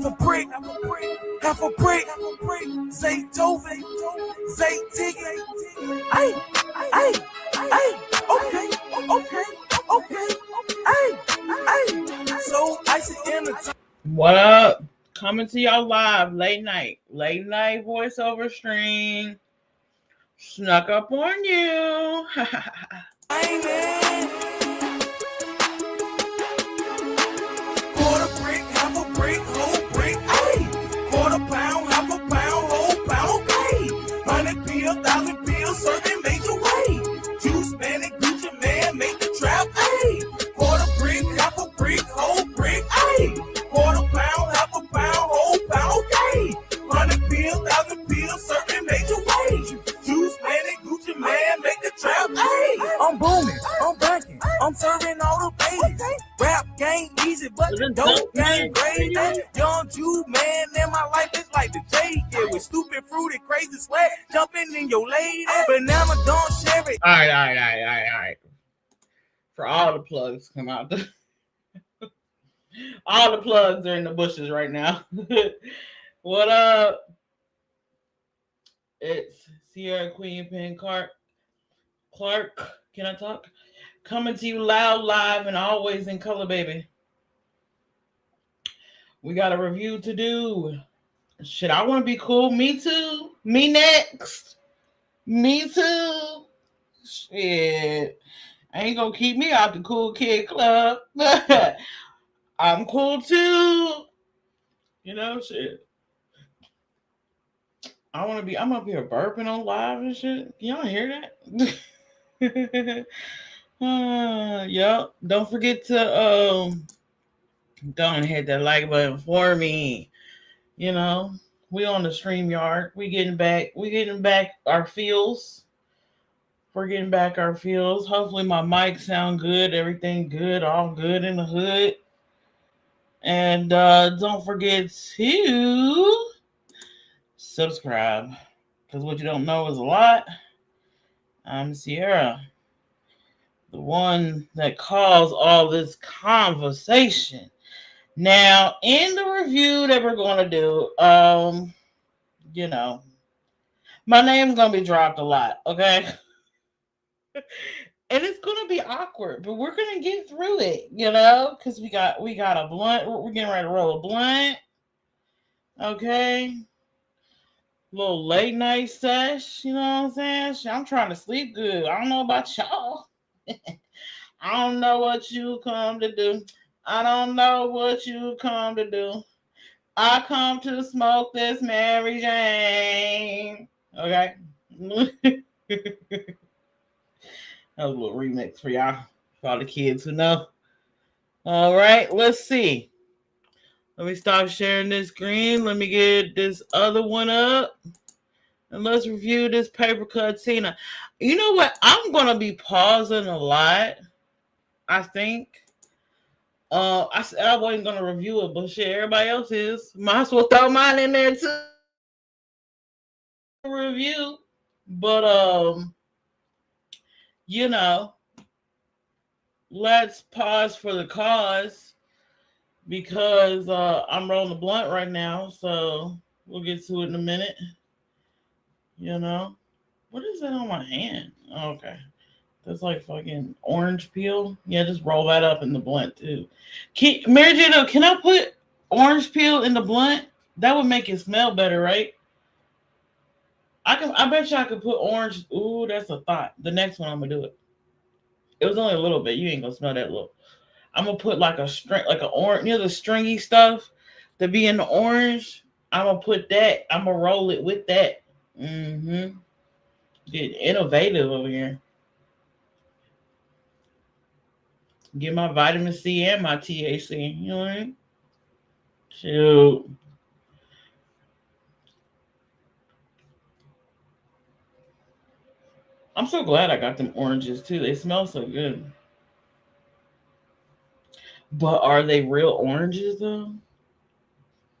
half a brick, half a brick, say Tovin, say Tiggy. Ay, okay, ay, so icy in the top. What up? Coming to y'all live, late night voiceover stream. Snuck up on you. Quarter brick, half a brick, whole brick, ayy. Quarter pound, half a pound, whole pound, okay. 100 bill, 1,000 bill, serving major way. Juice man and Gucci man make the trap, ayy. Quarter brick, half a brick, whole brick, ayy. Quarter pound, half a pound, whole pound, okay. 100 bill, 1,000 bill, serving major way. Juice man and Gucci man make the trap, ayy. I'm booming, I'm banking, I'm serving all the babies. Rap game easy, but the dope game crazy. Young Jew man, in my life is like the J. Yeah, with stupid, fruity, crazy sweat, jumping in your lady. Banana don't share it. All right. For all the plugs come out. All the plugs are in the bushes right now. What up? It's Sierra Queen Pen Clark. Can I talk? Coming to you loud, live, and always in color, baby. We got a review to do. Shit, I want to be cool. Me too. Me next. Me too. Shit. Ain't gonna keep me out the cool kid club. I'm cool too. You know, shit. I'm up here burping on live and shit. Y'all hear that? Yep. Don't forget to go and hit that like button for me. You know, we on the StreamYard. We getting back our feels. We're getting back our feels. Hopefully my mic sound good, everything good, all good in the hood. And don't forget to subscribe. Because what you don't know is a lot. I'm Sierra, the one that caused all this conversation. Now, in the review that we're going to do, you know, my name's going to be dropped a lot, okay? And it's going to be awkward, but we're going to get through it, you know, because we got a blunt. We're getting ready to roll a blunt, okay? Little late night sesh, you know what I'm saying? I'm trying to sleep good. I don't know about y'all. I don't know what you come to do. I don't know what you come to do. I come to smoke this Mary Jane. Okay. That was a little remix for y'all. For all the kids who know. All right, let's see. Let me stop sharing this screen. Let me get this other one up. And let's review this paper cut Tina. You know what? I'm going to be pausing a lot, I think. I said I wasn't going to review it, but shit, everybody else is. Might as well throw mine in there too. Review. But, you know, let's pause for the cause because I'm rolling the blunt right now. So we'll get to it in a minute. You know, what is that on my hand? Oh, okay. That's like fucking orange peel. Yeah, just roll that up in the blunt too. Mary Jane, can I put orange peel in the blunt? That would make it smell better, right? I bet you I could put orange. Ooh, that's a thought. The next one I'm gonna do it. It was only a little bit. You ain't gonna smell that little. I'm gonna put like a string, like an orange, you know, the stringy stuff to be in the orange. I'm gonna put that. I'm gonna roll it with that. Mm-hmm. Get innovative over here. Get my vitamin C and my THC. You know what I mean? Shoot. I'm so glad I got them oranges too. They smell so good. But are they real oranges though?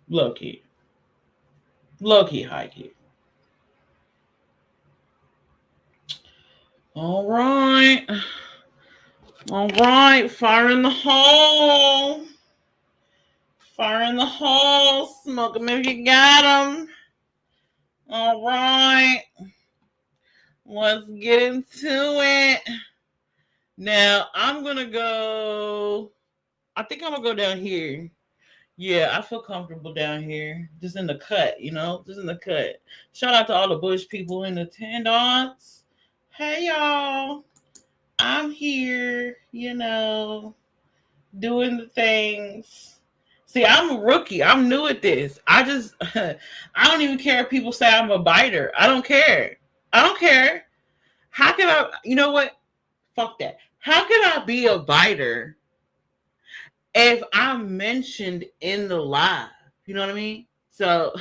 Low key. Low key, high key. All right. All right. Fire in the hole. Fire in the hole. Smoke them if you got them. All right. Let's get into it. Now, I'm going to go. I think I'm going to go down here. Yeah, I feel comfortable down here. Just in the cut, Just in the cut. Shout out to all the Bush people in attendance. Hey, y'all. I'm here, doing the things. See, I'm a rookie. I'm new at this. I don't even care if people say I'm a biter. I don't care. I don't care. How can I, you know what? Fuck that. How can I be a biter if I'm mentioned in the live? You know what I mean? So,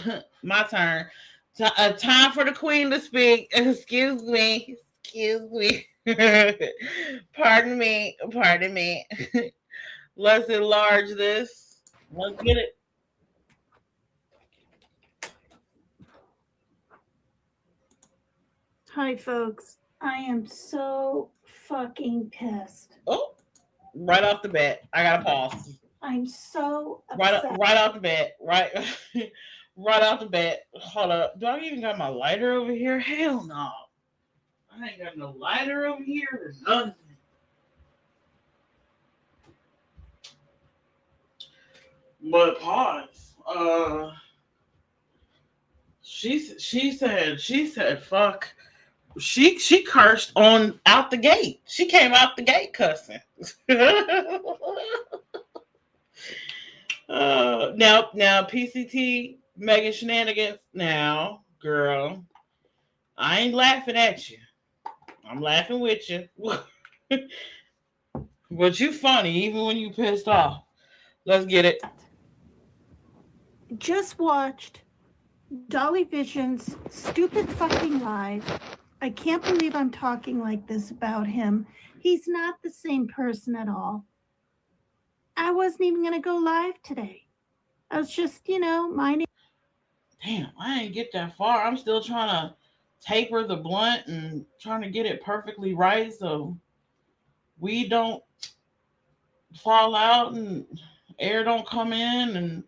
my turn. Time for the queen to speak. Excuse me. Excuse me. Pardon me. Pardon me. Let's enlarge this. Let's get it. Hi, folks. I am so fucking pissed. Oh, right off the bat. I gotta pause. I'm so upset. Right off the bat. Right right off the bat. Hold up. Do I even got my lighter over here? Hell no. I ain't got no lighter over here or nothing. But pause. She said fuck. She cursed on out the gate. She came out the gate cussing. Now PCT Megan Shenanigans. Now, girl, I ain't laughing at you. I'm laughing with you. But you funny even when you pissed off. Let's get it. Just watched Dolly Vision's stupid fucking live. I can't believe I'm talking like this about him. He's not the same person at all. I wasn't even going to go live today. I was just, minding. Damn, I ain't get that far. I'm still trying to taper the blunt and trying to get it perfectly right so we don't fall out and air don't come in.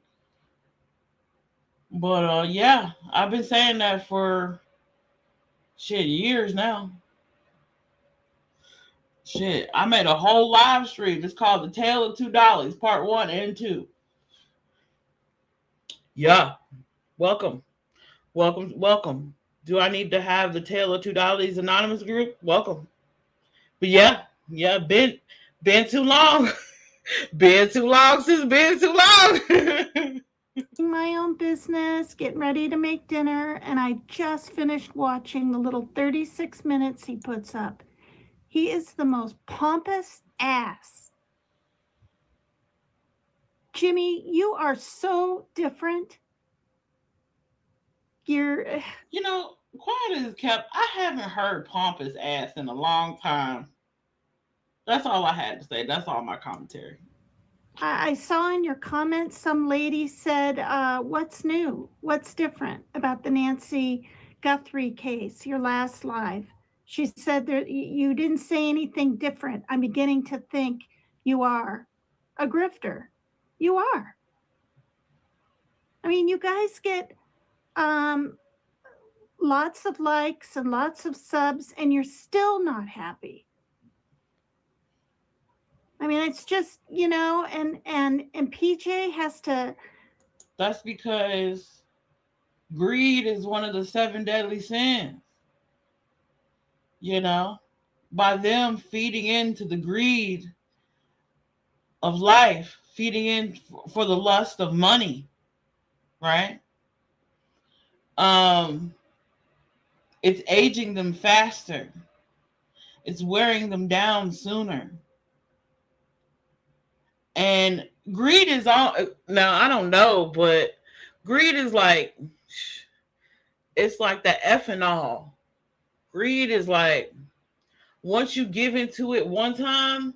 But yeah, I've been saying that for years now. I made a whole live stream. It's called The Tale of Two Dollies, part 1 and 2. Yeah. Welcome. Do I need to have the Tale of Two Dollies anonymous group? Welcome. But yeah, been too long. Been too long since been too long. My own business, getting ready to make dinner, and I just finished watching the little 36 minutes he puts up. He is the most pompous ass. Jimmy, you are so different. You're... Quiet as kept. I haven't heard pompous ass in a long time. That's all I had to say. That's all my commentary. I saw in your comments some lady said, what's new? What's different about the Nancy Guthrie case, your last live? She said that you didn't say anything different. I'm beginning to think you are a grifter. You are. I mean, you guys get lots of likes and lots of subs, and you're still not happy. I mean, it's just, and PJ has to. That's because greed is one of the 7 deadly sins. By them feeding into the greed of life, feeding in for the lust of money, right? It's aging them faster. It's wearing them down sooner. And greed is all, now I don't know, but greed is like, it's like the ethanol. Greed is like, once you give into it one time,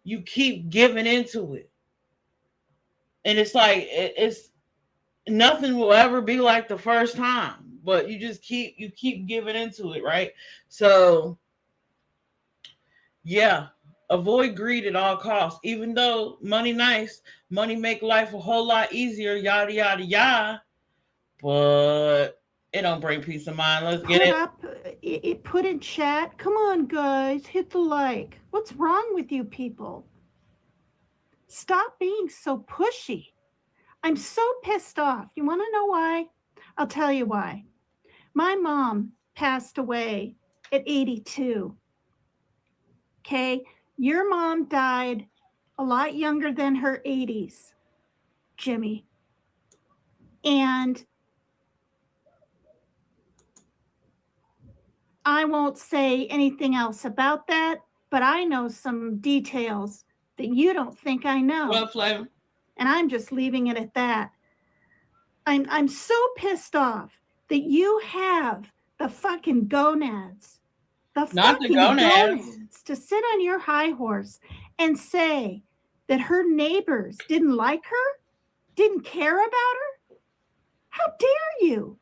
you keep giving into it. And it's like, it's nothing will ever be like the first time, but you just keep giving into it, right? So, yeah. avoid greed at all costs. Even though money nice, money make life a whole lot easier, yada yada yada. But it don't bring peace of mind. Let's get Put it. up, it put in chat. Come on, guys, hit the like. What's wrong with you people? Stop being so pushy. I'm so pissed off. You want to know why? I'll tell you why. My mom passed away at 82. Okay, your mom died a lot younger than her 80s, Jimmy. And I won't say anything else about that, but I know some details that you don't think I know. Well, Flavor. And I'm just leaving it at that. I'm so pissed off that you have the fucking gonads, Not the gonads. to sit on your high horse and say that her neighbors didn't like her, didn't care about her. How dare you?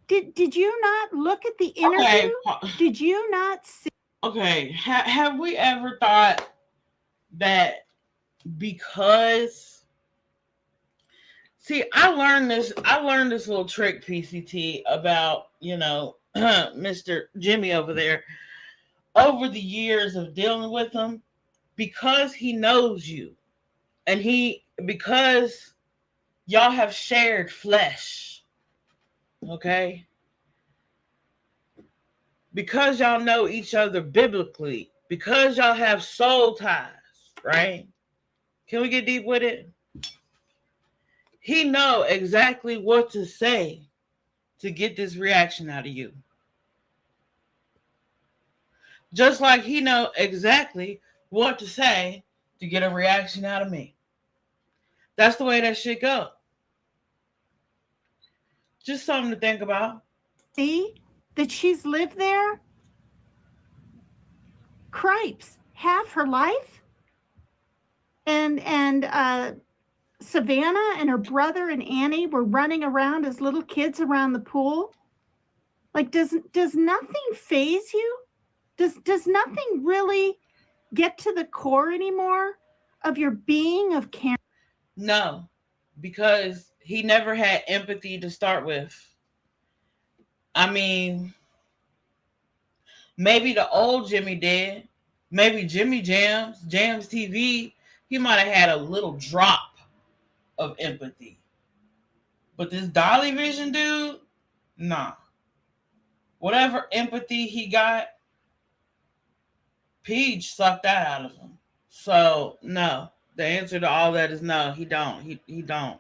Did you not look at the interview? Okay. Did you not see? Okay, have we ever thought that because I learned this little trick, PCT, about, Mr. Jimmy over there over the years of dealing with him, because he knows you and because y'all have shared flesh, okay? Because y'all know each other biblically, because y'all have soul ties, right? Can we get deep with it? He know exactly what to say to get this reaction out of you. Just like he know exactly what to say to get a reaction out of me. That's the way that shit go. Just something to think about. See that she's lived there? Cripes, half her life? And Savannah and her brother and Annie were running around as little kids around the pool. Like, does nothing faze you? Does nothing really get to the core anymore of your being of care? No, because he never had empathy to start with. I mean, maybe the old Jimmy did. Maybe Jimmy Jams TV, he might have had a little drop of empathy. But this Dolly Vision dude, nah. Whatever empathy he got, Peach sucked that out of him. So, no. The answer to all that is no, he don't. He don't.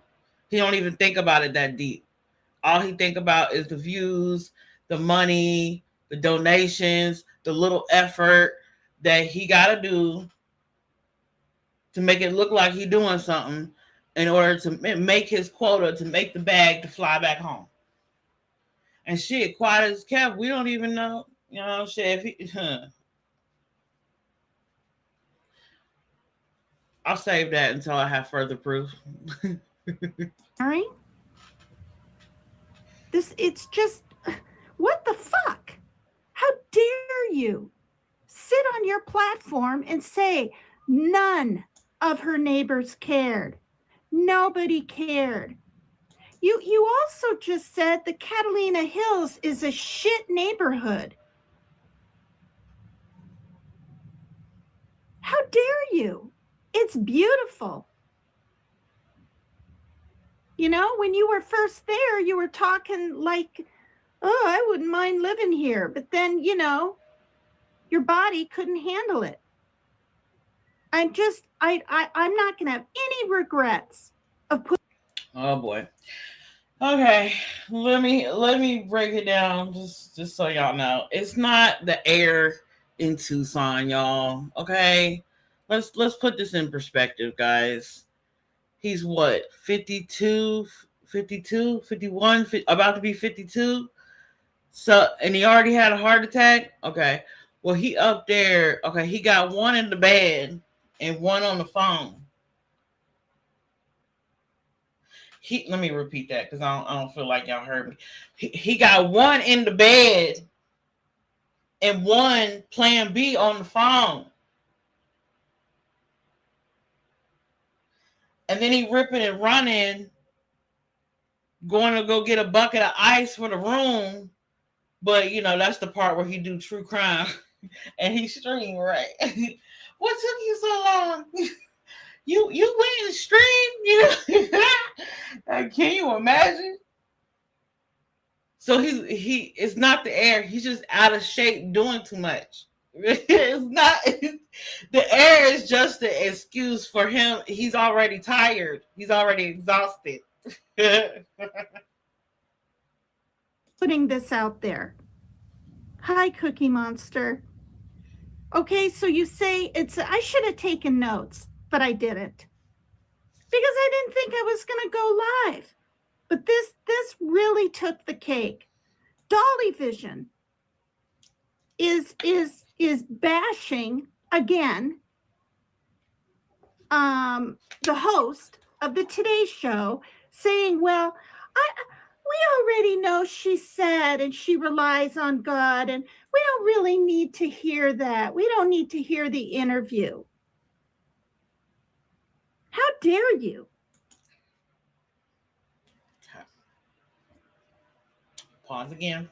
He don't even think about it that deep. All he think about is the views, the money, the donations, the little effort that he got to do to make it look like he doing something in order to make his quota, to make the bag to fly back home. And shit, quiet as kept, we don't even know. Shit, if he... I'll save that until I have further proof. All right. It's just, what the fuck? How dare you sit on your platform and say none of her neighbors cared? Nobody cared. You also just said that Catalina Hills is a shit neighborhood. How dare you? It's beautiful. When you were first there, you were talking like, oh, I wouldn't mind living here. But then, your body couldn't handle it. I'm not going to have any regrets of putting. Oh boy. Okay, let me break it down just so y'all know. It's not the air in Tucson, y'all. Okay, let's put this in perspective, guys. He's what, 52, 51, about to be 52. So, and he already had a heart attack. Okay, well, he up there. Okay, he got one in the bed and one on the phone. Let me repeat that because I don't feel like y'all heard me. He got one in the bed and one plan B on the phone. And then he ripping and running, going to go get a bucket of ice for the room. But, you know, that's the part where he do true crime. And he stream, right? What took you so long? You went and streamed? You know? Can you imagine? So he it's not the air. He's just out of shape doing too much. It's not the air is just an excuse for him. He's already tired. He's already exhausted. Putting this out there. Hi, Cookie Monster. Okay, so you say I should have taken notes, but I didn't. Because I didn't think I was going to go live. But this really took the cake. Dolly Vision is bashing again the host of the Today Show, saying, well, we already know she's sad and she relies on God, and we don't really need to hear that. We don't need to hear the interview. How dare you? Pause again.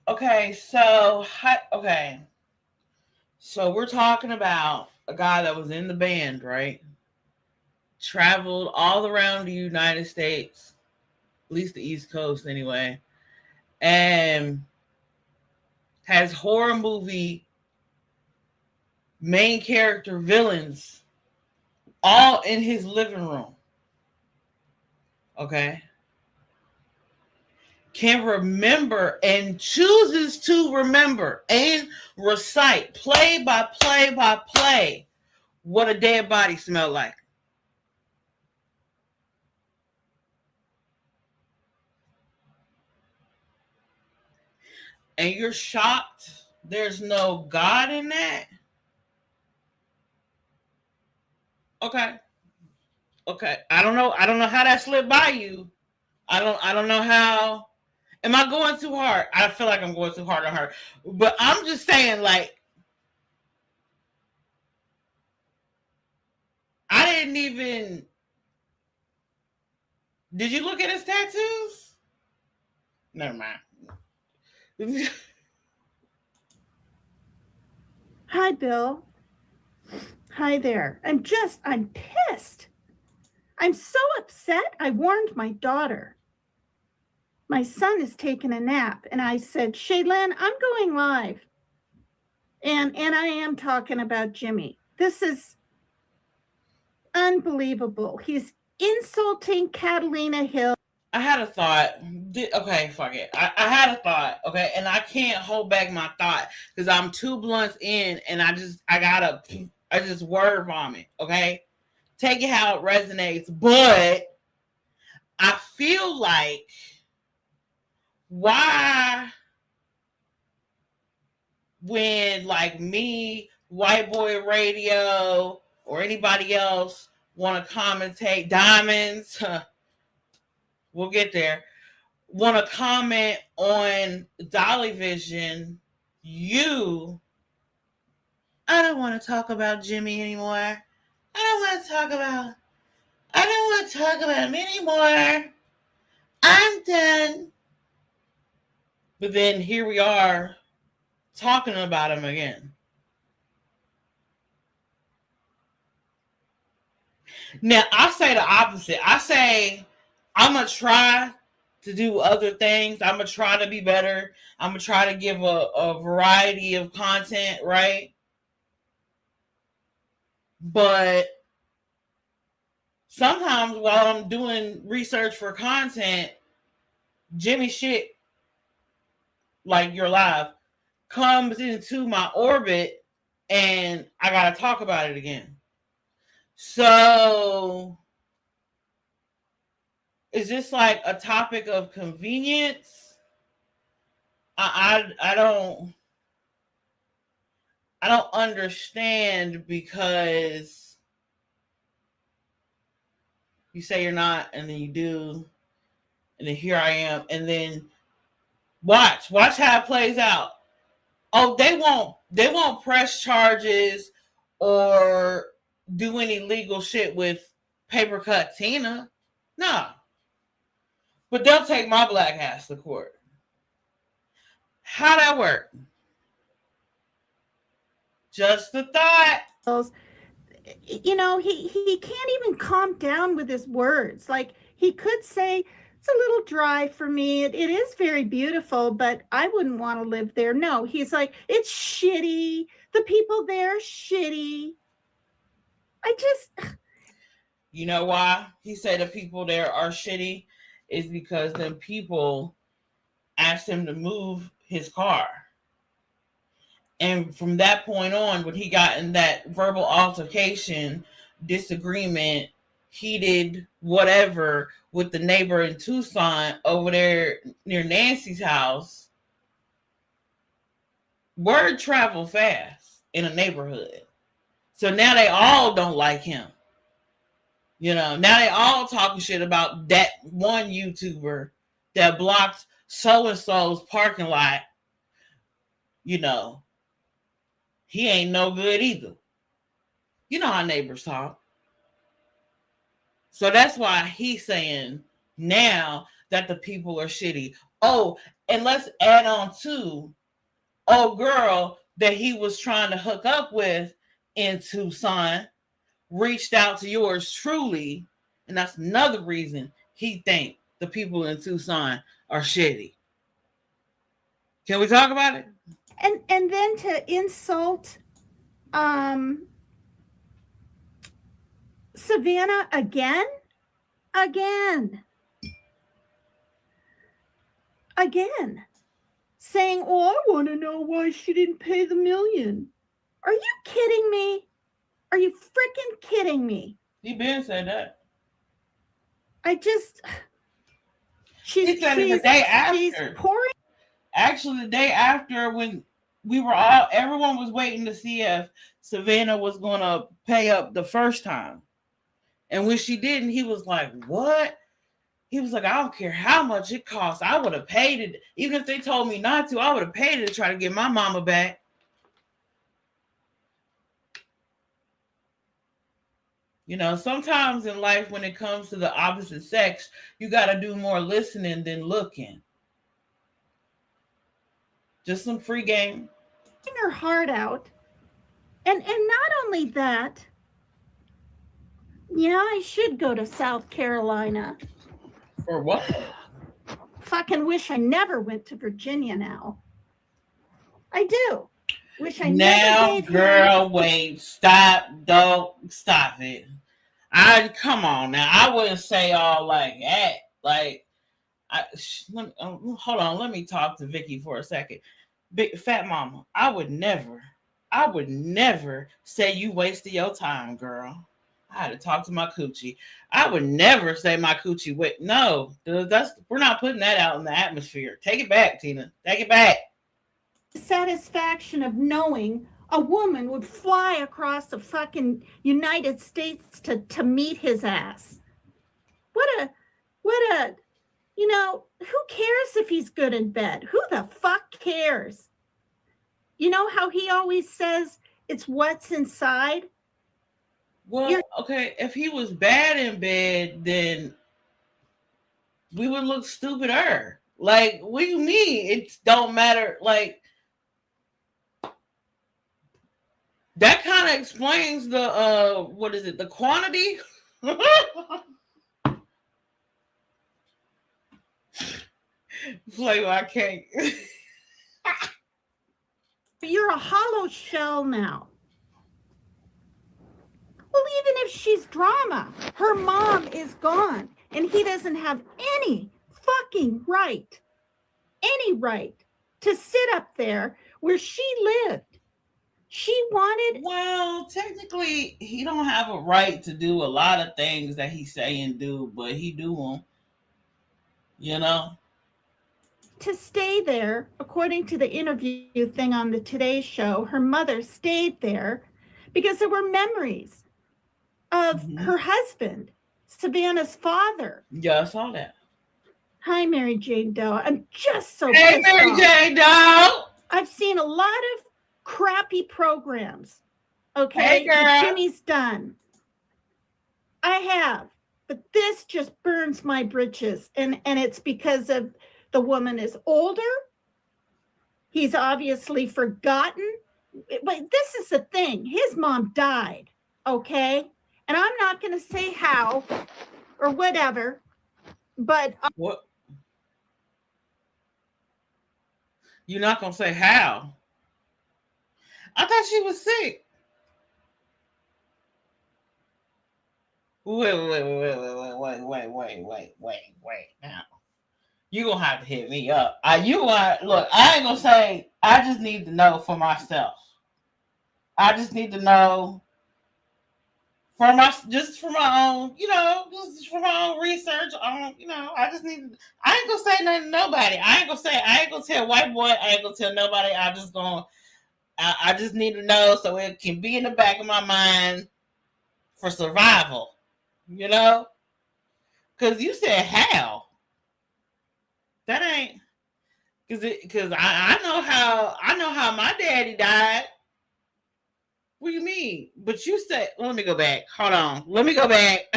Okay, so we're talking about a guy that was in the band, right? Traveled all around the United States, at least the East Coast anyway, and has horror movie main character villains all in his living room. Okay. Can remember and chooses to remember and recite play by play what a dead body smelled like. And you're shocked there's no God in that? Okay. I don't know how that slipped by you. I don't know how. Am I going too hard? I feel like I'm going too hard on her. But I'm just saying, like, I didn't even. Did you look at his tattoos? Never mind. Hi, Bill. Hi there. I'm pissed. I'm so upset. I warned my daughter. My son is taking a nap, and I said, Shaylin, I'm going live. And I am talking about Jimmy. This is unbelievable. He's insulting Catalina Hill. I had a thought. Okay, fuck it. I had a thought, okay? And I can't hold back my thought because I'm 2 blunts in and I just word vomit, okay? Take it how it resonates. But I feel like why when like me, White Boy Radio, or anybody else want to commentate, Diamondz, we'll get there, want to comment on Dolly Vision, I don't want to talk about Jimmy anymore. I don't want to talk about him anymore. I'm done. But then here we are talking about him again. Now, I say the opposite. I say I'm going to try to do other things. I'm going to try to be better. I'm going to try to give a variety of content, right? But sometimes while I'm doing research for content, Jimmy shit, like you're live, comes into my orbit and I got to talk about it again. So is this like a topic of convenience? I don't understand, because you say you're not and then you do, and then here I am, and then Watch how it plays out. Oh, they won't press charges or do any legal shit with paper cut Tina. No. But they'll take my black ass to court. How that work? Just a thought. You know, he can't even calm down with his words. Like, he could say, it's a little dry for me. It is very beautiful, but I wouldn't want to live there. No, he's like, it's shitty. The people there are shitty. You know why he said the people there are shitty? Is because the people asked him to move his car. And from that point on, when he got in that verbal altercation, disagreement, heated whatever with the neighbor in Tucson over there near Nancy's house, word traveled fast in a neighborhood. So now they all don't like him. You know, now they all talking shit about that one YouTuber that blocked so-and-so's parking lot. You know, he ain't no good either. You know how neighbors talk. So that's why he's saying now that the people are shitty. Oh, and let's add on to old girl that he was trying to hook up with in Tucson reached out to yours truly, and that's another reason he think the people in Tucson are shitty. Can we talk about it? And then to insult Savannah again, saying, oh, I want to know why she didn't pay the $1 million. Are you kidding me? Are you freaking kidding me? He been said that. He said it the day after. She's pouring. Actually, the day after, when everyone was waiting to see if Savannah was going to pay up the first time. And when she didn't, he was like, what? He was like, I don't care how much it costs. I would have paid it. Even if they told me not to, I would have paid it to try to get my mama back. You know, sometimes in life, when it comes to the opposite sex, you got to do more listening than looking. Just some free game. Her heart out. And not only that, yeah, I should go to South Carolina. For what? Fucking wish I never went to Virginia now. I do. Wish I now, never gave girl, wait, stop, don't stop it. Come on now. I wouldn't say all like that. Like, hold on. Let me talk to Vicky for a second. Big fat mama, I would never say you wasted your time, girl. I had to talk to my coochie. I would never say my coochie wait. No, we're not putting that out in the atmosphere. Take it back, Tina. Take it back. Satisfaction of knowing a woman would fly across the fucking United States to meet his ass. What a, you know, who cares if he's good in bed? Who the fuck cares? You know how he always says it's what's inside? Well, okay, if he was bad in bed, then we would look stupider. Like, what do you mean? It don't matter. Like, that kind of explains the what is it? The quantity. Like, I can't. You're a hollow shell now. Well, even if she's drama, her mom is gone, and he doesn't have any fucking right to sit up there where she lived. She wanted. Well, technically, he don't have a right to do a lot of things that he say and do, but he do them. You know. To stay there, according to the interview thing on the Today Show, her mother stayed there because there were memories of her husband, Savannah's father. Yeah, I saw that. Hi, Mary Jane Doe. I'm just so Hey, pissed Mary off. Jane Doe. I've seen a lot of crappy programs. Okay, Hey, girl. that Jimmy's done. I have, but this just burns my britches, and it's because of the woman is older. He's obviously forgotten. But this is the thing. His mom died. Okay, and I'm not going to say how or whatever, but What? You're not gonna say how? I thought she was sick. Wait. Now you gonna have to hit me up. Look. I ain't gonna say. I just need to know for myself. I just need to know for my own, just for my own research. I just need. I ain't gonna say nothing to nobody. I ain't gonna tell white boy. I ain't gonna tell nobody. I just need to know so it can be in the back of my mind for survival. Because you said how. That ain't because I know how my daddy died. What do you mean? But you said, let me go back. Hold on. Let me go back.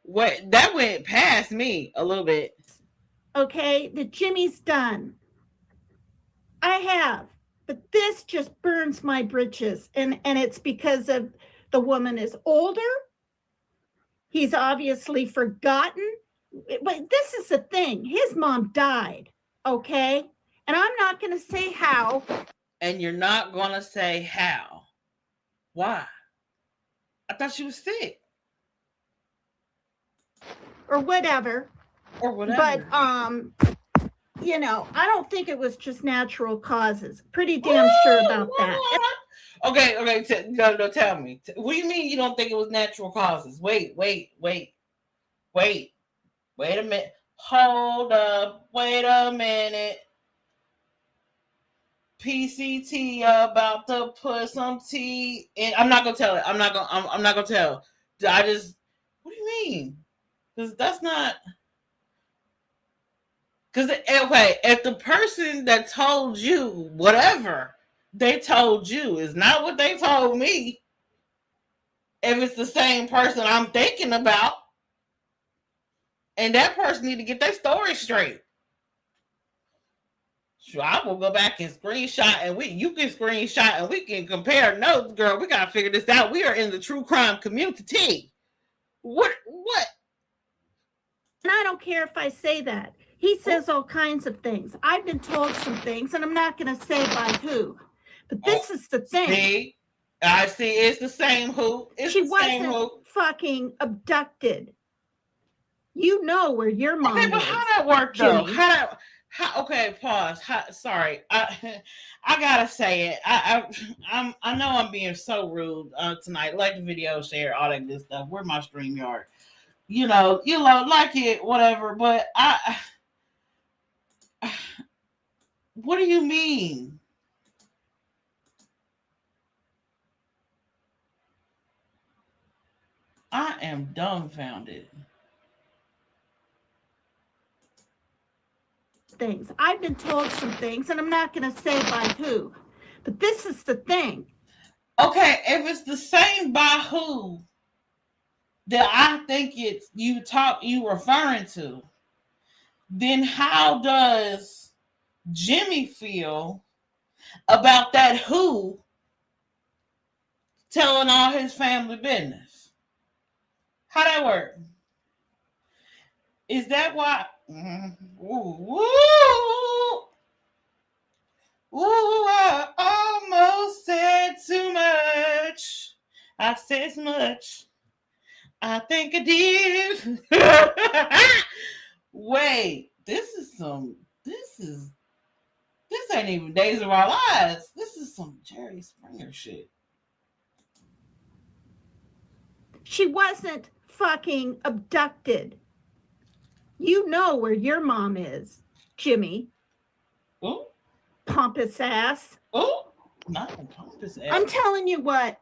What that went past me a little bit. Okay, the Jimmy's done. I have, but this just burns my britches, and it's because of the woman is older. He's obviously forgotten. But this is the thing. His mom died. Okay, and I'm not going to say how. And you're not going to say how. Why? I thought she was sick. Or whatever. But I don't think it was just natural causes. Pretty damn sure about that. Okay. Tell me. What do you mean you don't think it was natural causes? Wait a minute. Hold up. Wait a minute. PCT about to put some tea in. I'm not gonna tell it. I'm not gonna tell. What do you mean? Because that's not. Because okay, if the person that told you whatever they told you is not what they told me, if it's the same person I'm thinking about, and that person need to get their story straight. So I will go back and screenshot, and you can screenshot, and we can compare notes, girl. We gotta figure this out. We are in the true crime community. What? And I don't care if I say that. He says all kinds of things. I've been told some things, and I'm not going to say by who. But this is the thing. See? I see. It's the same who. She wasn't fucking abducted. You know where your mom is. Okay, but how that worked, though? Okay, pause. Sorry. I gotta say it. I know I'm being so rude tonight. Like the video, share, all that good stuff. Where's my StreamYard? Like it, whatever. But what do you mean? I am dumbfounded. Things. I've been told some things, and I'm not going to say by who. But this is the thing. Okay, if it's the same by who that I think it's you referring to, then how does Jimmy feel about that who telling all his family business? How that work? Is that why? Ooh, I almost said too much. I said too much. I think I did. Wait, this ain't even Days of Our Lives. This is some Jerry Springer shit. She wasn't fucking abducted. You know where your mom is, Jimmy. Ooh. Pompous ass. Oh, not a pompous ass. I'm telling you what.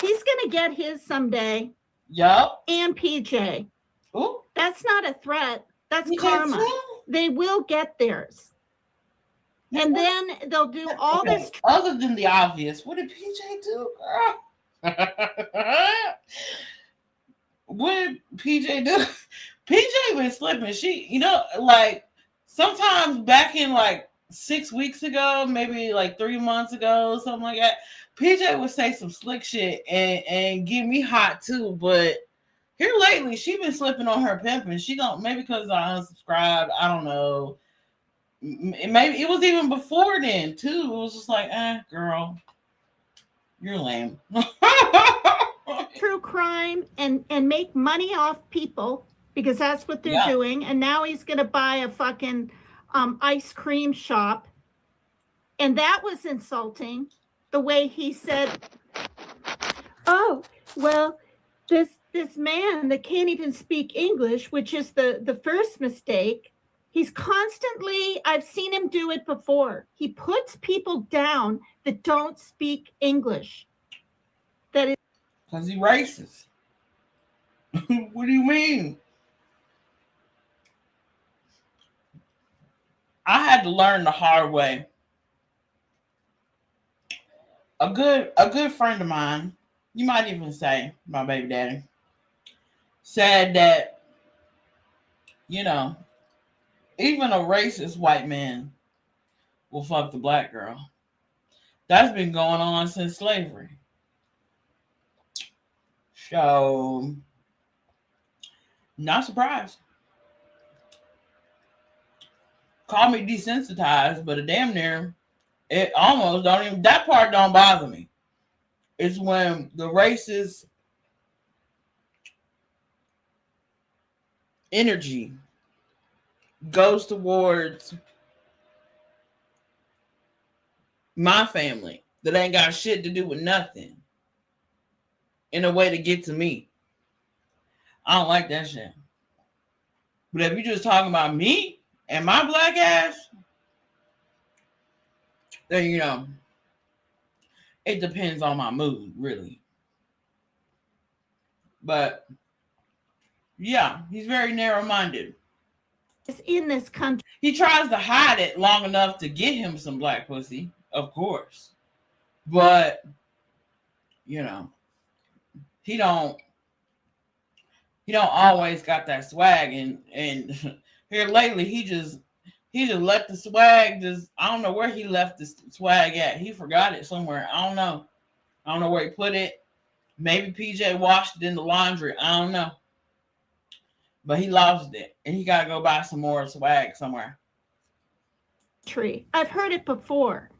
He's going to get his someday. Yup. And PJ. Ooh. That's not a threat. That's PJ karma. too? They will get theirs. And then they'll do all Okay, this. other than the obvious, what did PJ do, girl? What did PJ do? PJ been slipping. She, like sometimes back in like 6 weeks ago, maybe like 3 months ago, something like that, PJ would say some slick shit and get me hot too. But here lately, she been slipping on her pimping. She don't, maybe because I unsubscribed. I don't know. Maybe it was even before then too. It was just like, girl, you're lame. True crime and make money off people because that's what they're doing. And now he's going to buy a fucking ice cream shop. And that was insulting. The way he said, "Oh, well, this man that can't even speak English," which is the first mistake. He's constantly, I've seen him do it before. He puts people down that don't speak English. That is because he racist. What do you mean? I had to learn the hard way. A good friend of mine, you might even say my baby daddy, said that, even a racist white man will fuck the black girl. That's been going on since slavery. So, not surprised. Call me desensitized, but a damn near, it almost don't even, that part don't bother me. It's when the racist energy goes towards my family that ain't got shit to do with nothing in a way to get to me. I don't like that shit. But if you're just talking about me and my black ass, then it depends on my mood, really. But yeah, he's very narrow-minded. in this country. He tries to hide it long enough to get him some black pussy, of course. But he don't always got that swag, and here lately he just let the swag I don't know where he left the swag at. He forgot it somewhere. I don't know where he put it. Maybe PJ washed it in the laundry. I don't know. But he lost it, and he got to go buy some more swag somewhere. I've heard it before,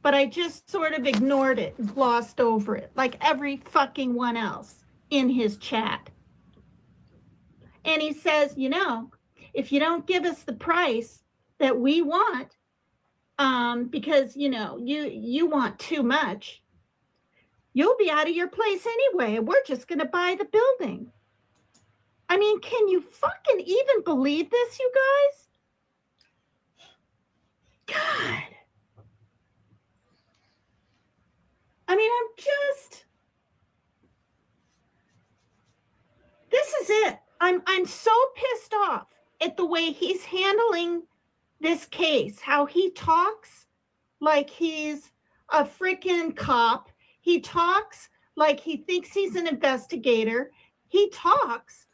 but I just sort of ignored it and glossed over it like every fucking one else in his chat. And he says, if you don't give us the price that we want, because, you want too much, you'll be out of your place anyway. And we're just going to buy the building. I mean, can you fucking even believe this, you guys? God. I mean, this is it. I'm so pissed off at the way he's handling this case, how he talks like he's a freaking cop. He talks like he thinks he's an investigator. He talks.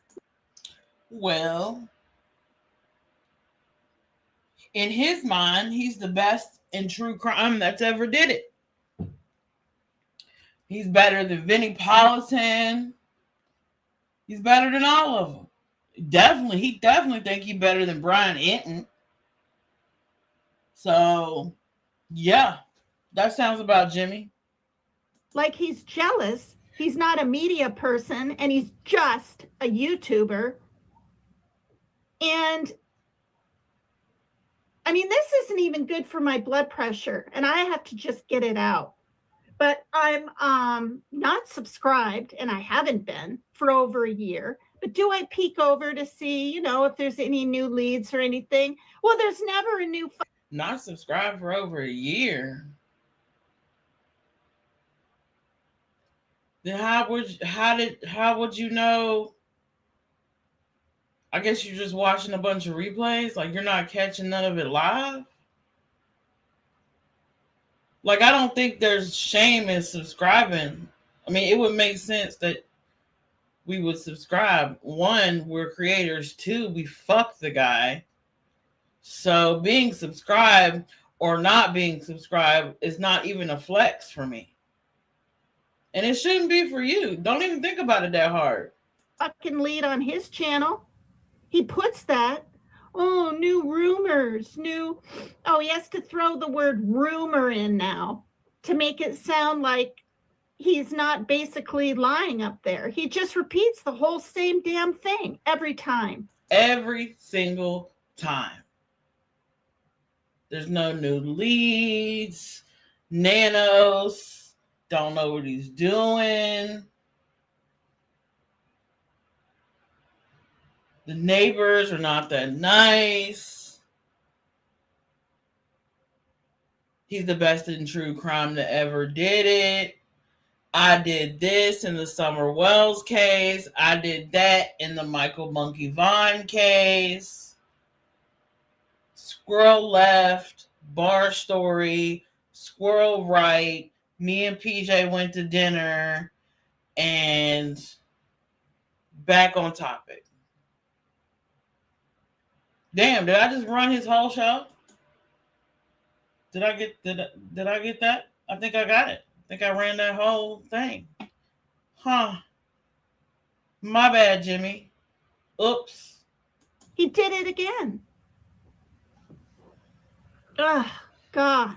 Well, in his mind, he's the best in true crime that's ever did it. He's better than Vinnie Politan. He's better than all of them. He definitely think he's better than Brian Enton. So, yeah, that sounds about Jimmy. Like he's jealous. He's not a media person, and he's just a YouTuber. And I mean, this isn't even good for my blood pressure, and I have to just get it out. But I'm not subscribed, and I haven't been for over a year. But do I peek over to see, if there's any new leads or anything? Well, there's never a new. Not subscribed for over a year. Then how would you know I guess you're just watching a bunch of replays. Like you're not catching none of it live. Like I don't think there's shame in subscribing. I mean, it would make sense that we would subscribe. One, we're creators. Two, we fuck the guy. So being subscribed or not being subscribed is not even a flex for me. And it shouldn't be for you. Don't even think about it that hard. Fucking lead on his channel. He puts that. Oh, new rumors, he has to throw the word rumor in now to make it sound like he's not basically lying up there. He just repeats the whole same damn thing every time. Every single time. There's no new leads. Nanos don't know what he's doing. The neighbors are not that nice. He's the best in true crime that ever did it. I did this in the Summer Wells case. I did that in the Michael Monkey Vine case. Squirrel left, bar story, squirrel right. Me and PJ went to dinner and back on topic. Damn, did I just run his whole show? Did I get that? I think I got it. I think I ran that whole thing. Huh. My bad, Jimmy. Oops. He did it again. Oh, God.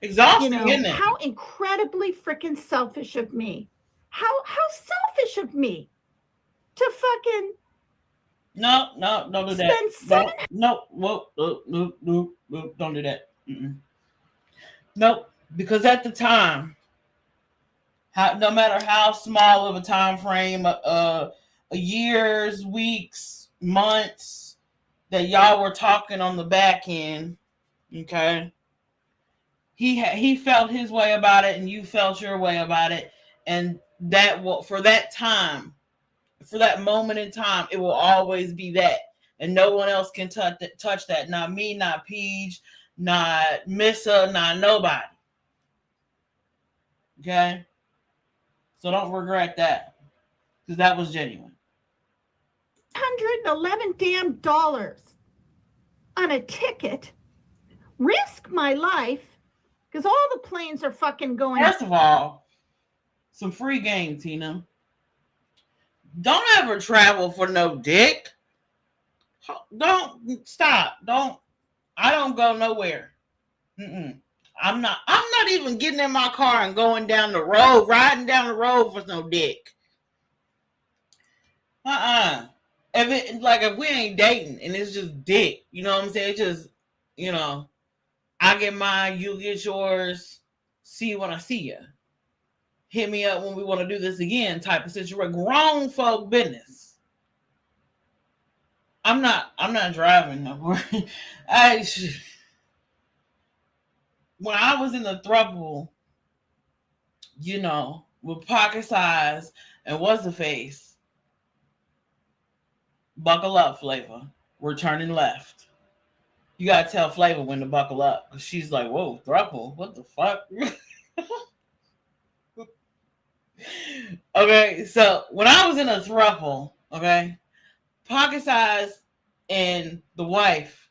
Exhausting, isn't it? How incredibly freaking selfish of me. How selfish of me to fucking No, don't do that. No, don't do that. Nope, because at the time, no matter how small of a time frame, years, weeks, months that y'all were talking on the back end, okay, he felt his way about it, and you felt your way about it, and that for that time. For that moment in time, it will always be that. And no one else can touch that. Not me, not Peach, not Missa, not nobody. Okay? So don't regret that. Because that was genuine. $111 damn dollars on a ticket. Risk my life. Because all the planes are fucking going. First of all, some free game, Tina. Don't ever travel for no dick. Don't stop. I don't go nowhere. I'm not even getting in my car and going down the road, riding down the road for no dick. If we ain't dating and it's just dick, you know what I'm saying? It's just, I get mine, you get yours, see you when I see you. Hit me up when we want to do this again type of situation. Grown folk business. I'm not driving nowhere. When I was in the throuple, with pocket size and what's the face, buckle up, Flava. We're turning left. You gotta tell Flava when to buckle up, because she's like, whoa, throuple, what the fuck? Okay, so when I was in a throuple, okay, pocket size and the wife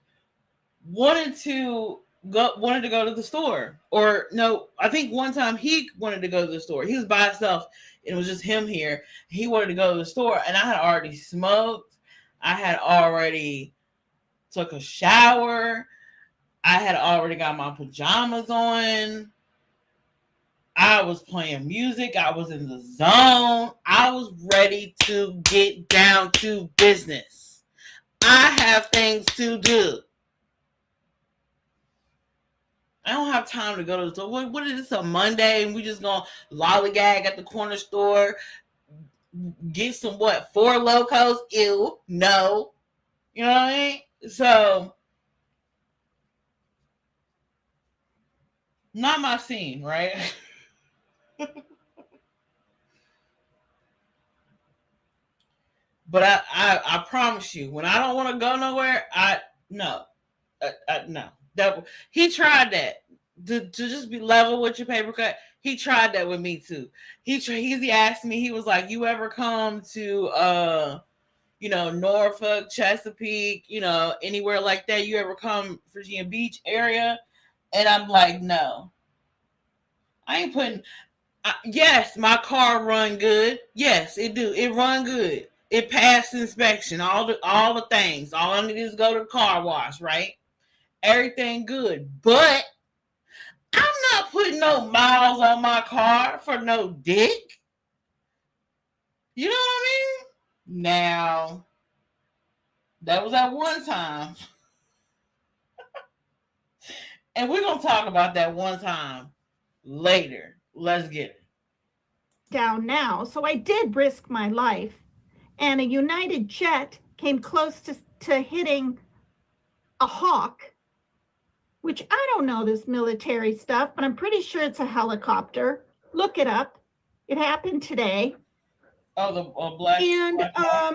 wanted to go to the store. Or no, I think one time he wanted to go to the store. He was by himself. It was just him here. He wanted to go to the store, and I had already smoked. I had already took a shower. I had already got my pajamas on. I was playing music. I was in the zone. I was ready to get down to business. I have things to do. I don't have time to go to the store. What is this, a Monday? And we just gonna lollygag at the corner store, get some 4 Locos? Ew, no. You know what I mean? So, not my scene, right? But I promise you, when I don't want to go nowhere, no, no. That he tried that to just be level with your paper cut. He tried that with me too. He asked me. He was like, "You ever come to Norfolk, Chesapeake, anywhere like that? You ever come Virginia Beach area?" And I'm like, "No, I ain't putting." Yes, my car run good. Yes, it do. It run good. It passed inspection. All the things. All I need is go to the car wash, right? Everything good. But I'm not putting no miles on my car for no dick. You know what I mean? Now, that was at one time. And we're going to talk about that one time later. Let's get it. Down now. So I did risk my life. And a United jet came close to hitting a Hawk, which I don't know this military stuff, but I'm pretty sure it's a helicopter. Look it up. It happened today. Oh, the black. And, black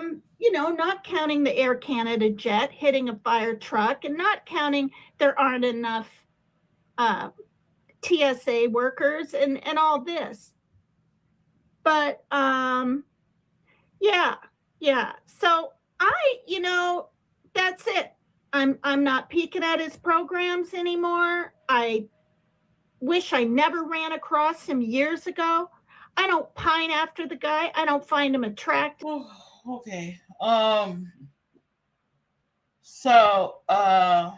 not counting the Air Canada jet hitting a fire truck, and not counting there aren't enough TSA workers and all this. But, yeah. So that's it. I'm not peeking at his programs anymore. I wish I never ran across him years ago. I don't pine after the guy. I don't find him attractive. Oh, okay. So, I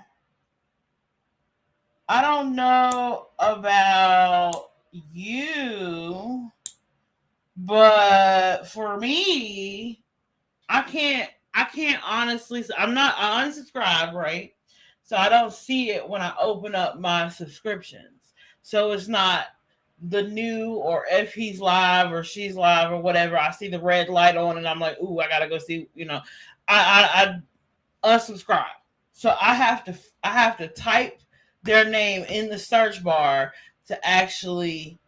don't know about you, but for me, I can't honestly, I unsubscribe, right? So I don't see it when I open up my subscriptions. So it's not the new, or if he's live or she's live or whatever. I see the red light on and I'm like, ooh, I gotta go see, I unsubscribe. So I have to type their name in the search bar to actually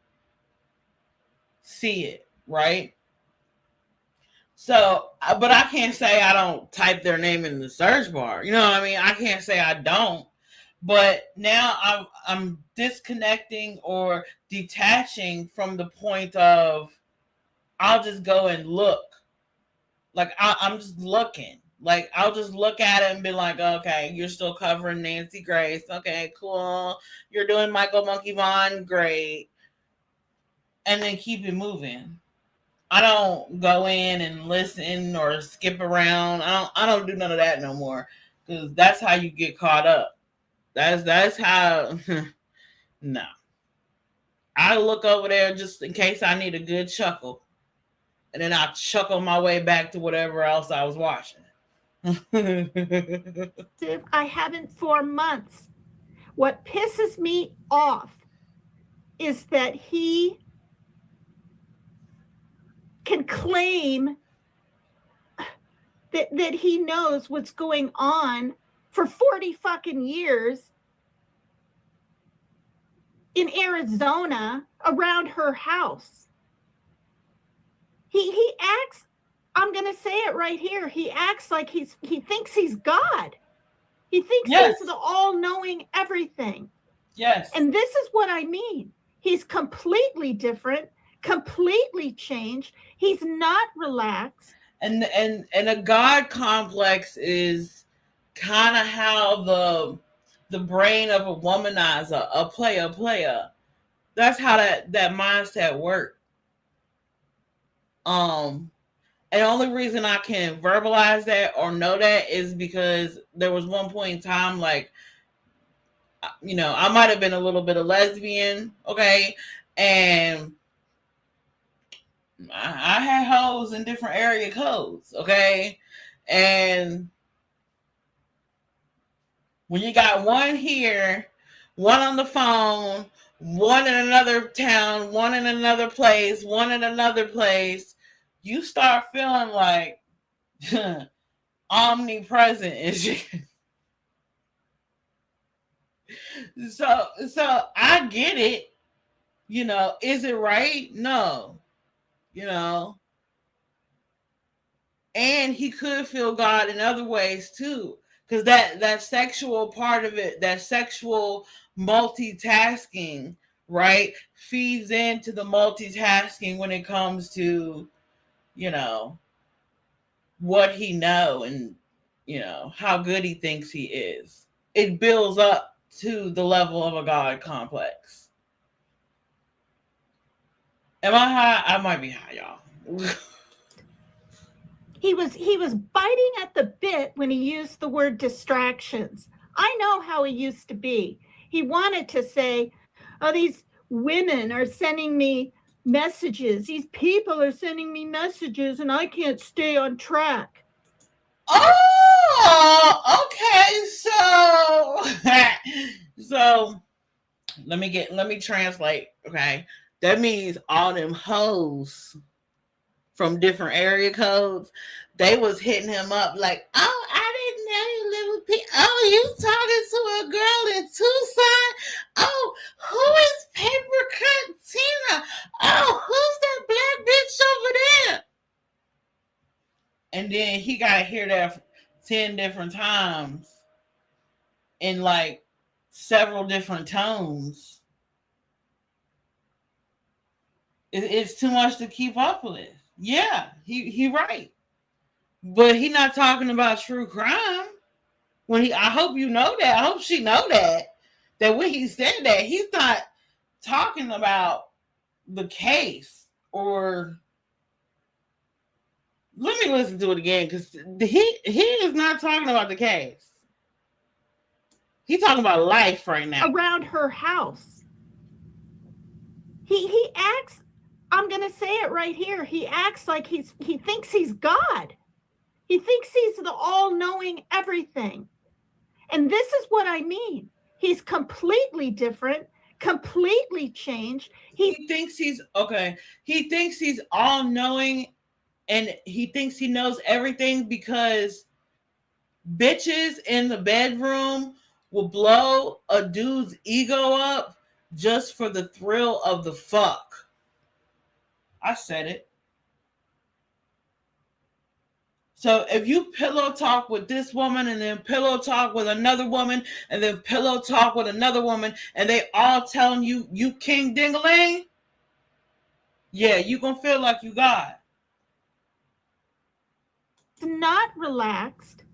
see it, right? So, but I can't say I don't type their name in the search bar. You know what I mean? I can't say I don't. But now I'm disconnecting or detaching from the point of I'll just go and look. Like I'm just looking. Like I'll just look at it and be like, okay, you're still covering Nancy Grace. Okay, cool. You're doing Michael Monkey Vaughn, great. And then keep it moving. I don't go in and listen or skip around. I don't do none of that no more, because that's how you get caught up. That's how. No, I look over there just in case I need a good chuckle, and then I chuckle my way back to whatever else I was watching. I haven't for months. What pisses me off is that he can claim that he knows what's going on for 40 fucking years in Arizona around her house. He acts, I'm going to say it right here, he acts like he thinks he's God. He thinks he's the all-knowing everything. Yes. And this is what I mean. He's completely different, completely changed. He's not relaxed. And a God complex is kind of how the brain of a womanizer, a player. That's how that mindset works. And the only reason I can verbalize that or know that is because there was one point in time, like, I might have been a little bit of lesbian, okay, and I had hoes in different area codes, okay, and when you got one here, one on the phone, one in another town, one in another place, you start feeling like omnipresent and shit. So I get it. Is it right? No. And he could feel God in other ways too. Because that sexual part of it, that sexual multitasking, right, feeds into the multitasking when it comes to, you know, what he know and, you know, how good he thinks he is. It builds up to the level of a God complex. Am I high? I might be high, y'all. He was biting at the bit when he used the word distractions. I know how he used to be. He wanted to say, oh, these women are sending me messages. These people are sending me messages and I can't stay on track. Oh, okay. So let me translate. Okay. That means all them hoes from different area codes, they was hitting him up like, oh, I didn't know you live with people. Oh, you talking to a girl in Tucson? Oh, who is Paper Cut Tina? Oh, who's that black bitch over there? And then he got to hear that 10 different times in like several different tones. It's too much to keep up with. Yeah, he right. But he not talking about true crime. I hope you know that. I hope she know that when he said that, he's not talking about the case. Or let me listen to it again, because he is not talking about the case. He's talking about life right now. Around her house. He acts, I'm going to say it right here, he acts like he thinks he's God. He thinks he's the all-knowing everything. And this is what I mean. He's completely different, completely changed. He thinks he's okay. He thinks he's all-knowing, and he thinks he knows everything because bitches in the bedroom will blow a dude's ego up just for the thrill of the fuck. I said it. So if you pillow talk with this woman and then pillow talk with another woman and then pillow talk with another woman and they all telling you king ding-a-ling, yeah, you gonna feel like you God. Not relaxed.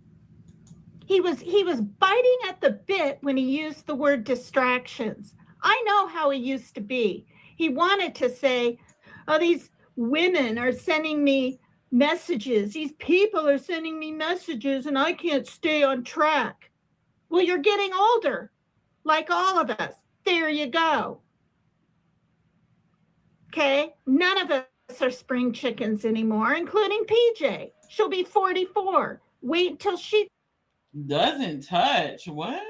He was biting at the bit when he used the word distractions. I know how he used to be. He wanted to say, oh, these women are sending me messages. These people are sending me messages and I can't stay on track. Well, you're getting older, like all of us. There you go. Okay? None of us are spring chickens anymore, including PJ. She'll be 44. Wait until she doesn't touch. What?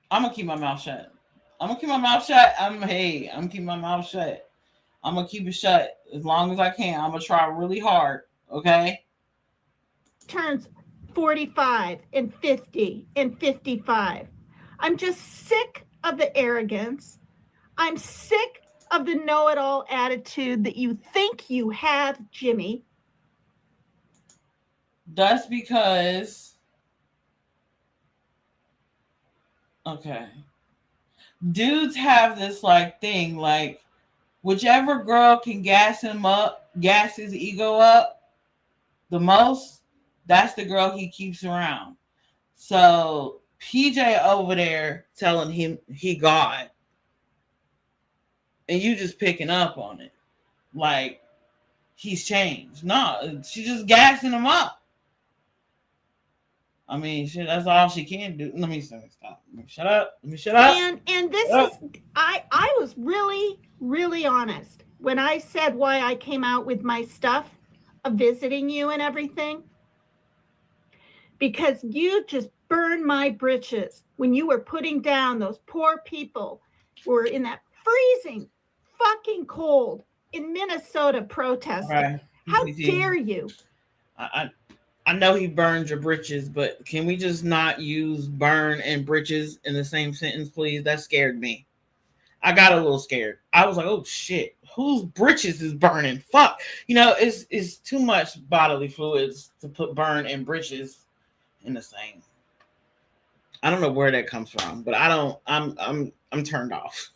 I'm gonna keep my mouth shut. I'm keeping my mouth shut. I'm keeping my mouth shut. I'm gonna keep it shut as long as I can. I'm gonna try really hard. Okay. Turns 45 and 50 and 55. I'm just sick of the arrogance. I'm sick of the know-it-all attitude that you think you have, Jimmy. That's because, okay, dudes have this like thing, like whichever girl can gas his ego up the most, that's the girl he keeps around. So PJ over there telling him he God, and you just picking up on it like he's changed. No, she's just gassing him up. I mean, shit, that's all she can do. Let me stop. Let me shut up. And this is, I was really, really honest when I said why I came out with my stuff of visiting you and everything. Because you just burned my britches when you were putting down those poor people who were in that freezing fucking cold in Minnesota protesting. Right. How dare you? I know he burned your britches, but can we just not use burn and britches in the same sentence, please? That scared me. I got a little scared. I was like, oh shit, whose britches is burning? Fuck. It's too much bodily fluids to burn in britches in the same. I don't know where that comes from, but I'm turned off.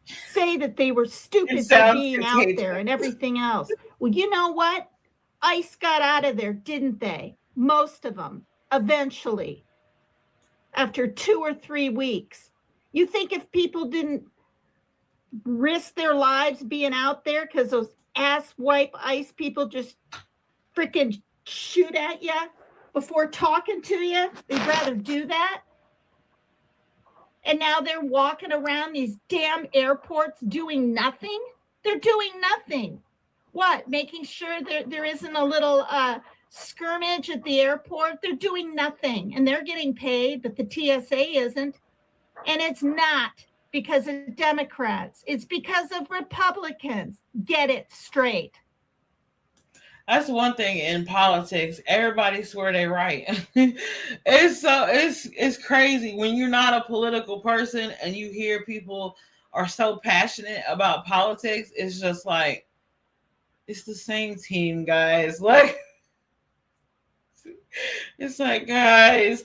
Say that they were It stupid for sounds being out there and everything else. Well, you know what? ICE got out of there, didn't they? Most of them, eventually, after 2 or 3 weeks. You think if people didn't risk their lives being out there because those ass wipe ICE people just freaking shoot at you before talking to you, they'd rather do that? And now they're walking around these damn airports doing nothing? They're doing nothing. What? Making sure there isn't a little skirmish at the airport? They're doing nothing. And they're getting paid, but the TSA isn't. And it's not because of Democrats. It's because of Republicans. Get it straight. That's one thing in politics. Everybody swear they right. It's crazy when you're not a political person and you hear people are so passionate about politics. It's just like, it's the same team, guys. Like, it's like, guys.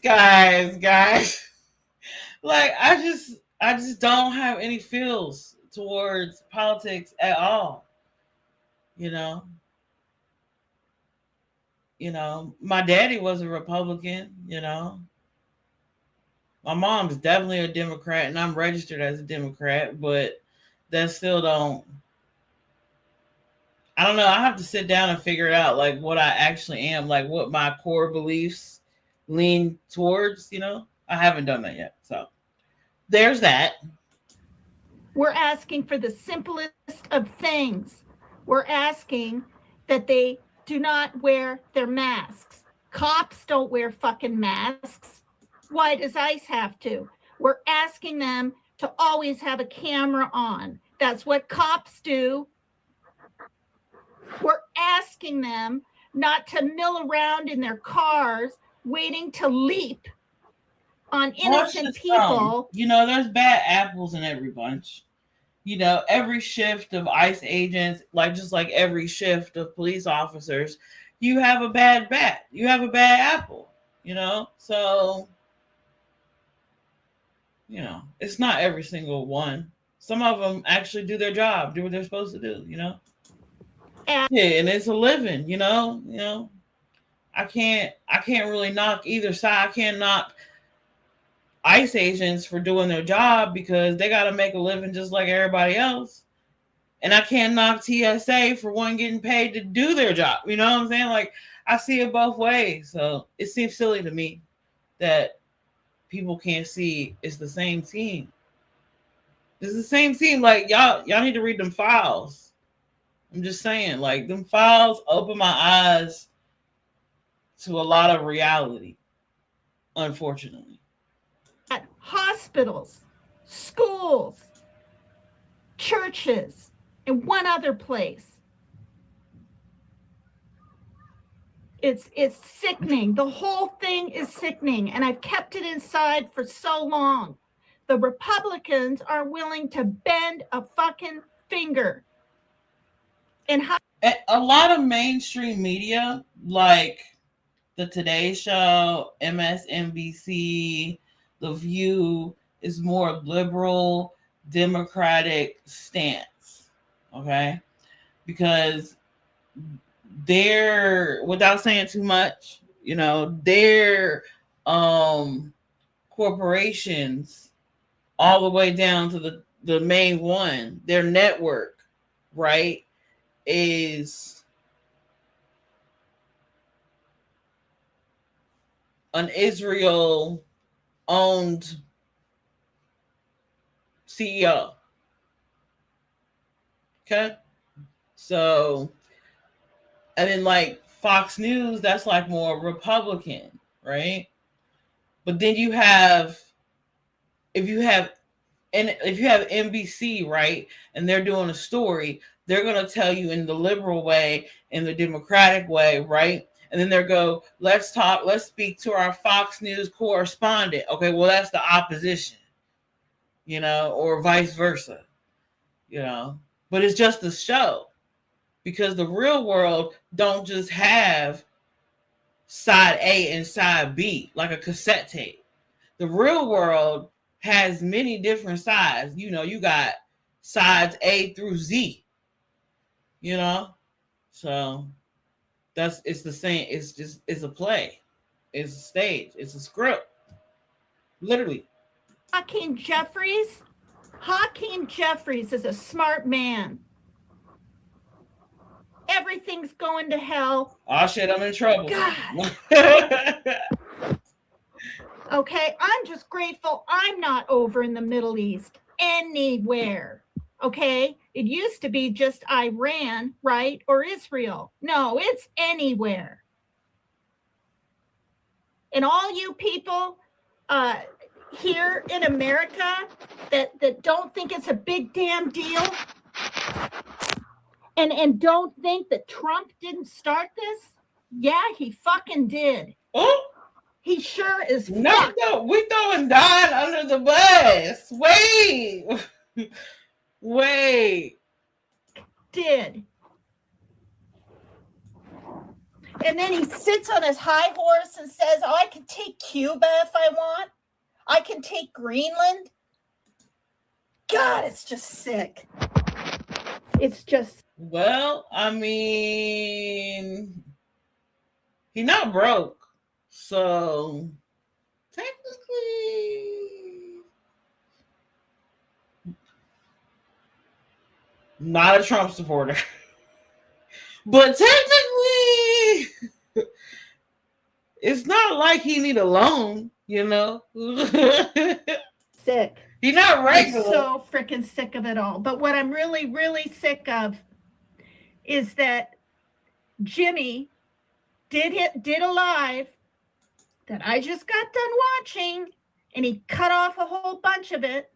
Like, I just don't have any feels towards politics at all. My daddy was a Republican, My mom's definitely a Democrat, and I'm registered as a Democrat, but that still I don't know. I have to sit down and figure it out, like what I actually am, like what my core beliefs lean towards, I haven't done that yet. So there's that. We're asking for the simplest of things. We're asking that they do not wear their masks. Cops don't wear fucking masks. Why does ICE have to? We're asking them to always have a camera on. That's what cops do. We're asking them not to mill around in their cars waiting to leap on innocent people. There's bad apples in every bunch. Every shift of ICE agents, just like every shift of police officers, you have a bad bat. You have a bad apple, So, it's not every single one. Some of them actually do their job, do what they're supposed to do, Yeah, and it's a living, I can't really knock either side. I can't knock ICE agents for doing their job because they got to make a living just like everybody else. And I can't knock TSA for one getting paid to do their job. You know what I'm saying? Like, I see it both ways. So it seems silly to me that people can't see it's the same team. It's the same team. Like, y'all need to read them files. I'm just saying, like, them files open my eyes to a lot of reality, unfortunately. At hospitals, schools, churches, and one other place. It's sickening. The whole thing is sickening, and I've kept it inside for so long. The Republicans are willing to bend a fucking finger. And a lot of mainstream media, like the Today Show, MSNBC, The View, is more liberal, democratic stance. Okay? Because they're, without saying too much, their corporations, all the way down to the main one, their network, right, is an Israel-owned CEO. Okay? So, and then like Fox News, that's like more Republican, right? But then you have, if you have NBC, right, and they're doing a story, they're going to tell you in the liberal way, in the democratic way, right? And then they'll go, let's speak to our Fox News correspondent. Okay, well, that's the opposition. or vice versa, But it's just a show, because the real world don't just have side A and side B like a cassette tape. The real world has many different sides. You got sides A through Z, So it's the same. It's a play. It's a stage. It's a script. Literally. Hakeem Jeffries is a smart man. Everything's going to hell. Oh shit, I'm in trouble. God. Okay, I'm just grateful I'm not over in the Middle East anywhere. Okay, it used to be just Iran, right? Or Israel. No, it's anywhere. And all you people here in America that don't think it's a big damn deal and don't think that Trump didn't start this, yeah, he fucking did. Oh, he sure is. No, we throwing Don under the bus. Wait. Did. And then he sits on his high horse and says, oh, I can take Cuba if I want. I can take Greenland. God, it's just sick. It's just. Well, I mean, he's not broke. So, technically, not a Trump supporter. But technically, it's not like he need a loan, Sick. He's not regular. I'm so freaking sick of it all. But what I'm really, really sick of is that Jimmy did a live that I just got done watching, and he cut off a whole bunch of it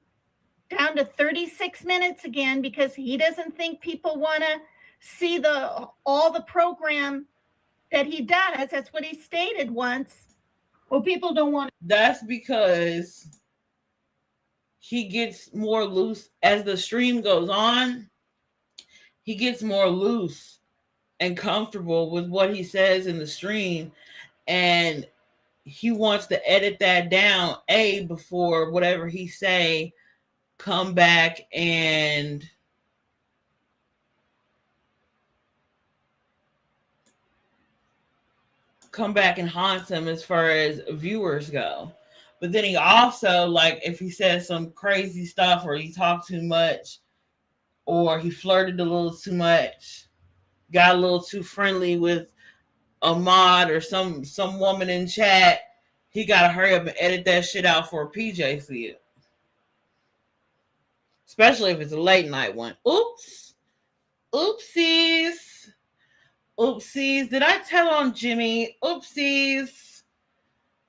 down to 36 minutes again because he doesn't think people want to see all the program that he does. That's what he stated once. Well, people don't want. That's because he gets more loose as the stream goes on. He gets more loose and comfortable with what he says in the stream, and he wants to edit that down before whatever he say come back and haunt him as far as viewers go. But then he also, like, if he says some crazy stuff or he talked too much or he flirted a little too much, got a little too friendly with a mod or some woman in chat, he got to hurry up and edit that shit out for a PJ see it. Especially if it's a late night one. Oops. Oopsies. Did I tell on Jimmy? Oopsies.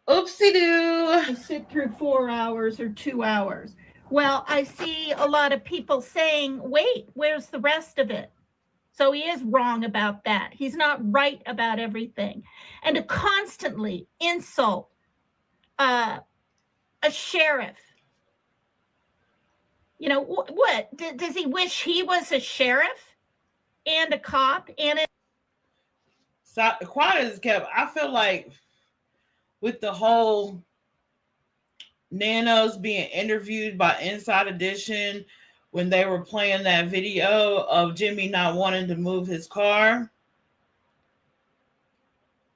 Oopsie-doo. Sit through 4 hours or 2 hours. Well, I see a lot of people saying, wait, where's the rest of it? So he is wrong about that. He's not right about everything. And to constantly insult a sheriff. What? Does he wish he was a sheriff and a cop and a... So, quiet as kept. I feel like with the whole Nanos being interviewed by Inside Edition when they were playing that video of Jimmy not wanting to move his car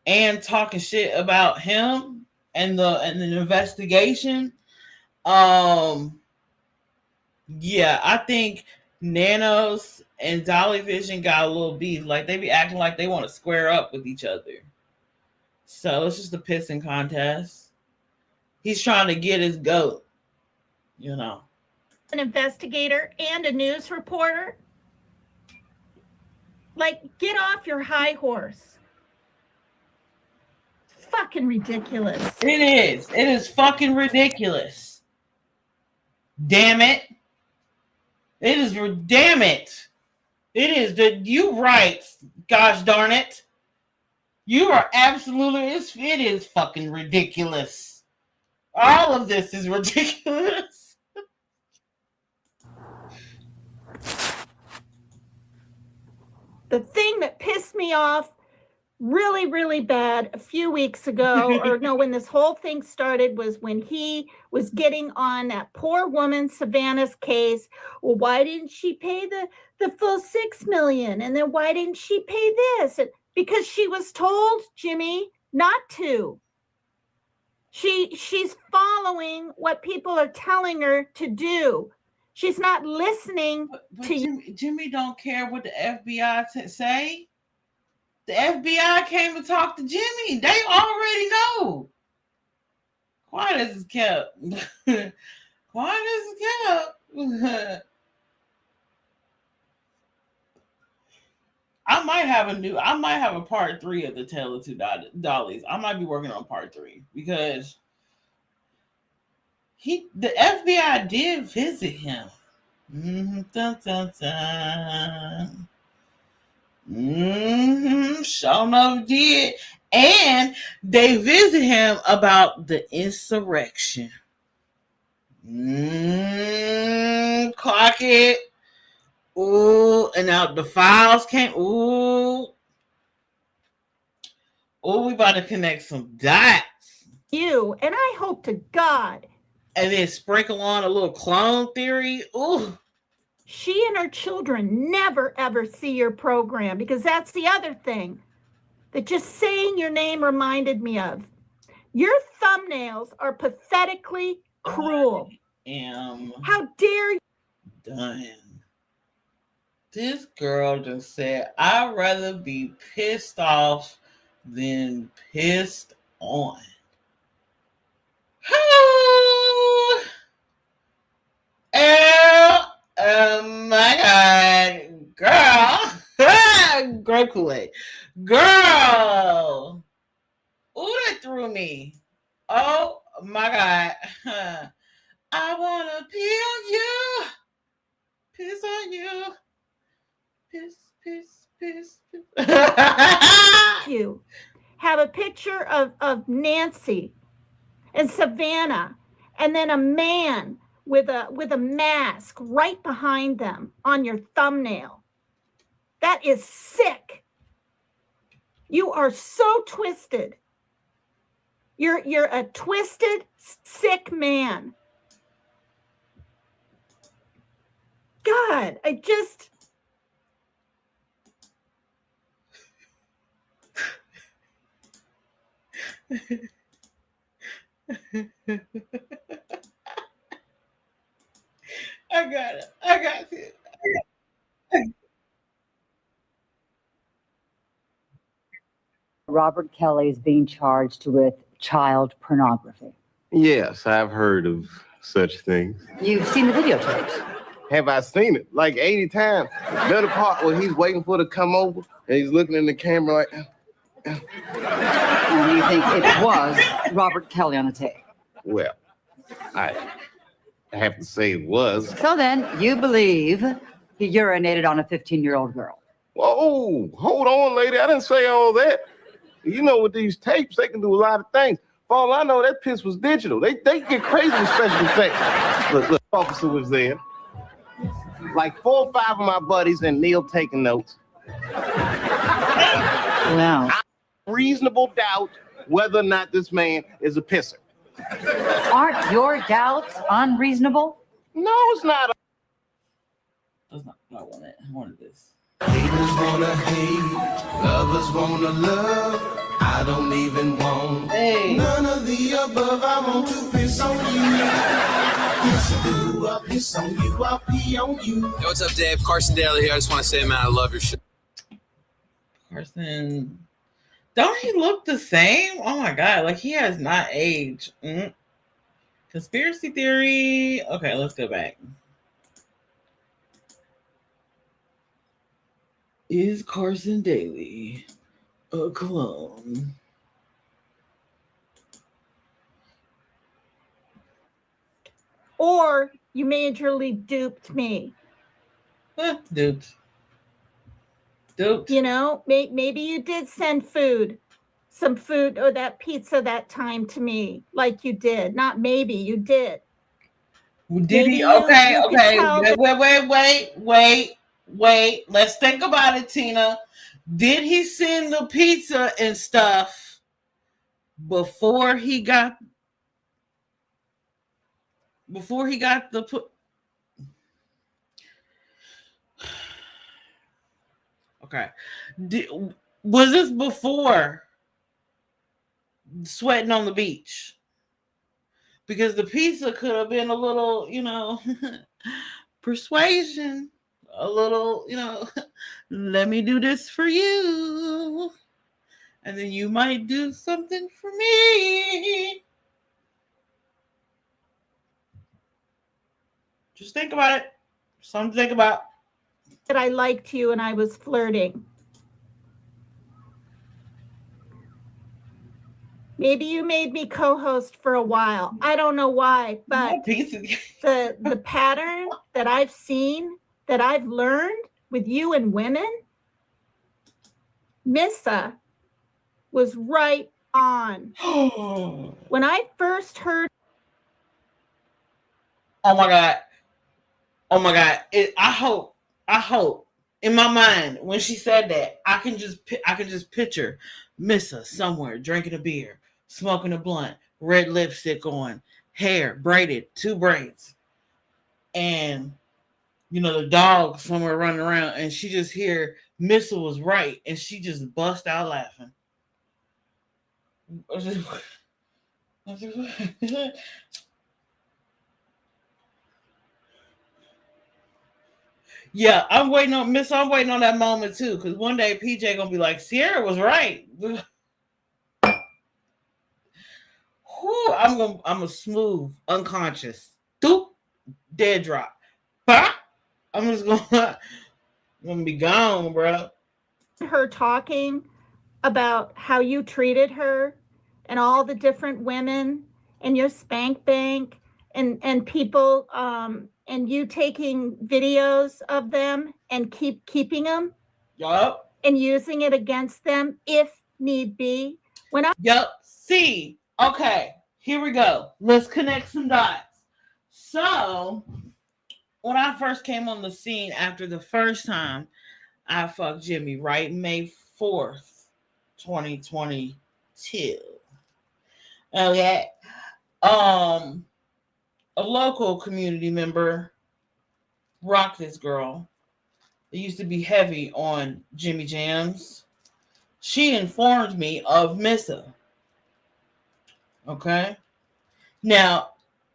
and talking shit about him and the investigation. Yeah, I think Nanos and Dolly Vision got a little beef. Like, they be acting like they want to square up with each other. So it's just a pissing contest. He's trying to get his goat, An investigator and a news reporter. Like, get off your high horse. It's fucking ridiculous. It is. It is fucking ridiculous. Damn it. It is. Damn it. It is. You right. Gosh darn it. You are absolutely. It is fucking ridiculous. All of this is ridiculous. the thing that pissed me off really, really bad a few weeks ago, or no, when this whole thing started, was when he was getting on that poor woman Savannah's case. Well, why didn't she pay the full $6 million? And then why didn't she pay this? And because she was told, Jimmy, not to. She's following what people are telling her to do. She's not listening but to Jimmy don't care what the FBI say. The FBI came to talk to Jimmy. They already know. Quiet as is kept. Quiet as is kept. I might have a part 3 of the Tale of Two Dollies. I might be working on part 3 because the FBI did visit him. Dun, dun, dun. Sure enough did. And they visit him about the insurrection. Clock it. Ooh, and now the files came. Ooh, we about to connect some dots. you. And I hope to God. And then sprinkle on a little clone theory. Ooh. She and her children never, ever see your program, because that's the other thing that just saying your name reminded me of. Your thumbnails are pathetically cruel. How dare you? Done. This girl just said, I'd rather be pissed off than pissed on. Oh my God, girl. Girl Kool-Aid. Girl. Ooh, that threw me. Oh my God. I want to pee on you. Piss on you. Piss, piss, piss, piss. You have a picture of Nancy and Savannah, and then a man with a mask right behind them on your thumbnail. That is sick. You are so twisted. You're a twisted, sick man. God, I just... I got it. Robert Kelly is being charged with child pornography. Yes, I've heard of such things. You've seen the videotapes. Have I seen it? Like 80 times. You know the part where he's waiting for it to come over and he's looking in the camera like... And you think it was Robert Kelly on the tape? Well, I have to say it was. So then, you believe he urinated on a 15-year-old girl? Whoa, hold on, lady. I didn't say all that. You know, with these tapes, they can do a lot of things. For all I know, that piss was digital. They get crazy with special effects. Look, officer was there. Like 4 or 5 of my buddies and Neil taking notes. Wow. Reasonable doubt whether or not this man is a pisser. Aren't your doubts unreasonable? No, it's not. That's not what I wanted. I wanted this. Haters wanna hate, lovers wanna love. I don't even want none of the above. I want to piss on you. Yes, I do. I'll piss on you. I'll pee on you. Yo, what's up, Dave? Carson Daly here. I just want to say, man, I love your shit. Carson, don't he look the same? Oh my God, like he has not aged. Conspiracy theory. Okay, let's go back. Is Carson Daly a clone? Or you majorly duped me. Duped. You know, maybe you did send some food or that pizza that time to me, like you did. Not maybe, you did. Did he? Okay. Wait. Wait, let's think about it, Tina. Did he send the pizza and stuff before he got the okay. Was this before sweating on the beach? Because the pizza could have been a little, persuasion, a little, let me do this for you, and then you might do something for me. Just think about it. Something to think about. That I liked you and I was flirting. Maybe you made me co-host for a while. I don't know why, but the pattern that I've seen, that I've learned with you and women, Missa was right on. When I first heard, oh my God, I hope in my mind when she said that, I can just picture Missa somewhere drinking a beer, smoking a blunt, red lipstick on, hair braided, 2 braids, and the dog somewhere running around, and she just hear Missa was right, and she just bust out laughing. Yeah, I'm waiting on that moment too, because one day PJ gonna be like, Sierra was right. I'm a smooth, unconscious, doop, dead drop. I'm just gonna be gone, bro. her talking about how you treated her and all the different women and your spank bank and people and you taking videos of them and keeping them. Yup. And using it against them if need be. Yup. See, okay, here we go. Let's connect some dots. So, when I first came on the scene after the first time I fucked Jimmy, right? May 4th, 2022. Okay. A local community member rocked this girl. It used to be heavy on Jimmy Jams. She informed me of Missa. Okay. Now,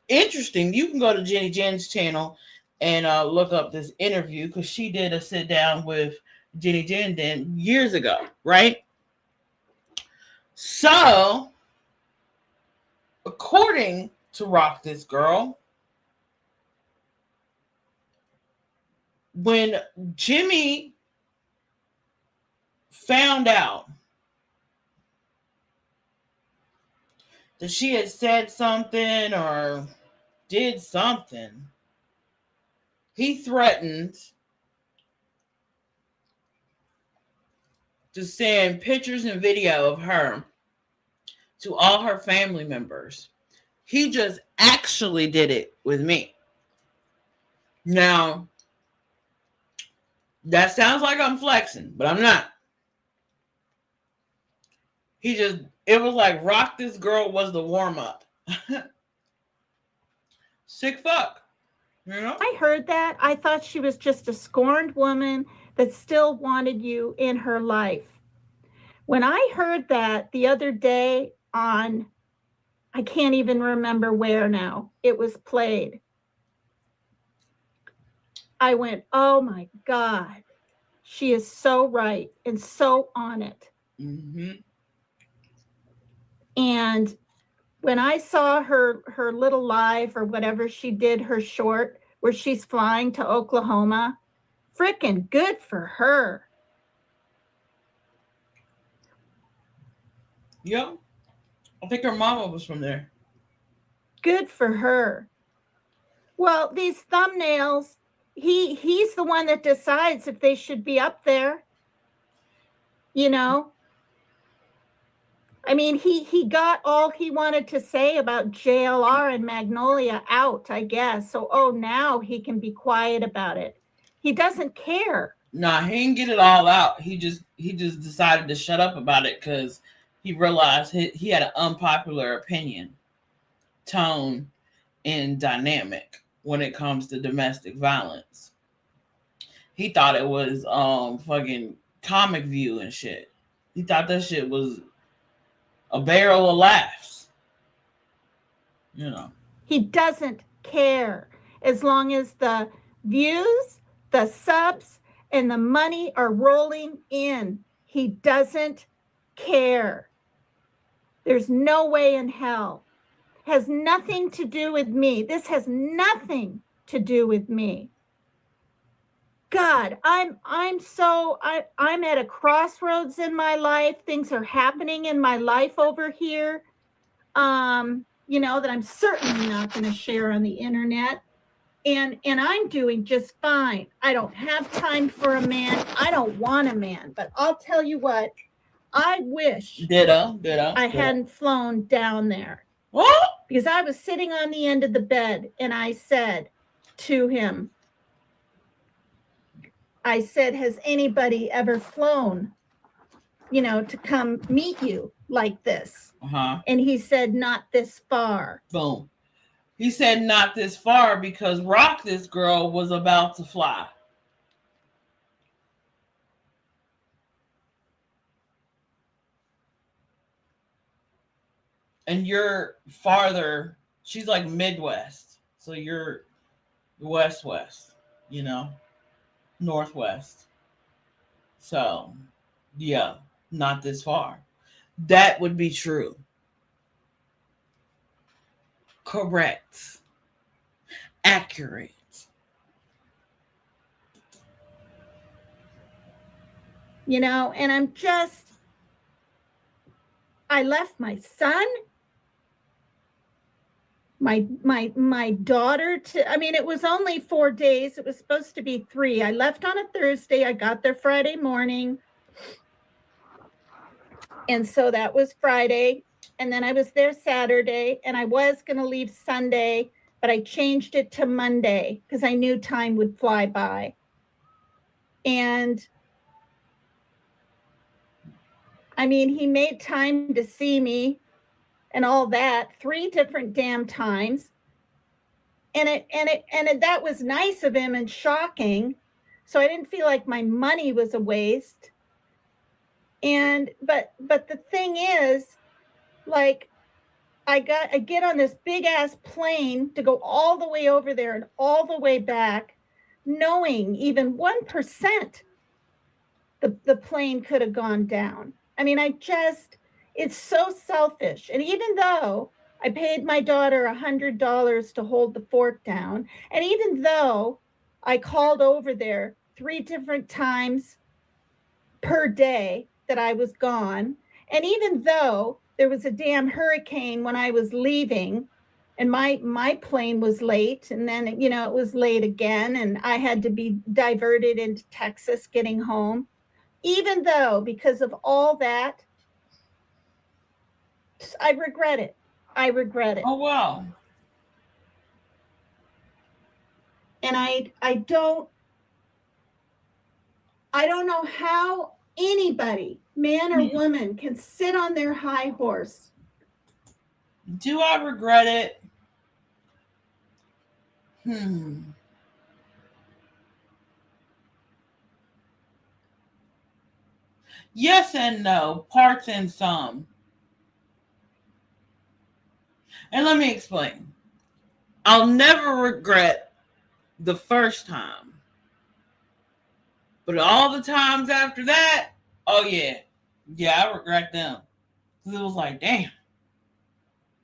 interesting. You can go to Jenny Jen's channel and look up this interview because she did a sit down with Jenny Jen then years ago, right? So, according to Rock This Girl, when Jimmy found out that she had said something or did something, he threatened to send pictures and video of her to all her family members. He just actually did it with me. Now, that sounds like I'm flexing, but I'm not. It was like Rock This Girl was the warm-up. Sick fuck. I heard that. I thought she was just a scorned woman that still wanted you in her life. When I heard that the other day on, I can't even remember where now, it was played. I went, oh my God, she is so right and so on it. Mm-hmm. And when I saw her little live or whatever she did, her short where she's flying to Oklahoma, freaking good for her. Yeah. I think her mama was from there. Good for her. Well, these thumbnails, he's the one that decides if they should be up there. I mean, he got all he wanted to say about JLR and Magnolia out, I guess. So, now he can be quiet about it. He doesn't care. Nah, he didn't get it all out. He just decided to shut up about it because he realized he had an unpopular opinion, tone, and dynamic when it comes to domestic violence. He thought it was fucking comic view and shit. He thought that shit was a barrel of laughs. You know. He doesn't care as long as the views, the subs, and the money are rolling in. He doesn't care. There's no way in hell. Has nothing to do with me. This has nothing to do with me. God, I'm at a crossroads in my life. Things are happening in my life over here. That I'm certainly not going to share on the internet. And I'm doing just fine. I don't have time for a man. I don't want a man. But I'll tell you what, I wish Ditto. I hadn't flown down there. What? Because I was sitting on the end of the bed and I said to him, has anybody ever flown, to come meet you like this? Uh-huh. And he said, not this far. Boom. He said not this far because Rock This Girl was about to fly. And you're farther, she's like Midwest. So you're West, Northwest. So, yeah, not this far. That would be true. Correct. Accurate. And I left my son, my daughter it was only 4 days. It was supposed to be 3. I left on a Thursday. I got there Friday morning. And so that was Friday. And then I was there Saturday, and I was going to leave Sunday, but I changed it to Monday because I knew time would fly by. And he made time to see me and all that 3 different damn times. And that was nice of him and shocking. So I didn't feel like my money was a waste. But the thing is, like, I get on this big ass plane to go all the way over there and all the way back, knowing even 1% the plane could have gone down. It's so selfish. And even though I paid my daughter $100 to hold the fort down, and even though I called over there 3 different times per day that I was gone, and even though there was a damn hurricane when I was leaving, and my plane was late, and then it was late again, and I had to be diverted into Texas getting home. Even though, because of all that, I regret it. Oh, wow. And I don't know how anybody, man or woman, can sit on their high horse. Do I regret it? Yes and no, parts and some. And let me explain. I'll never regret the first time. But all the times after that, oh yeah. Yeah, I regret them. Because it was like, damn.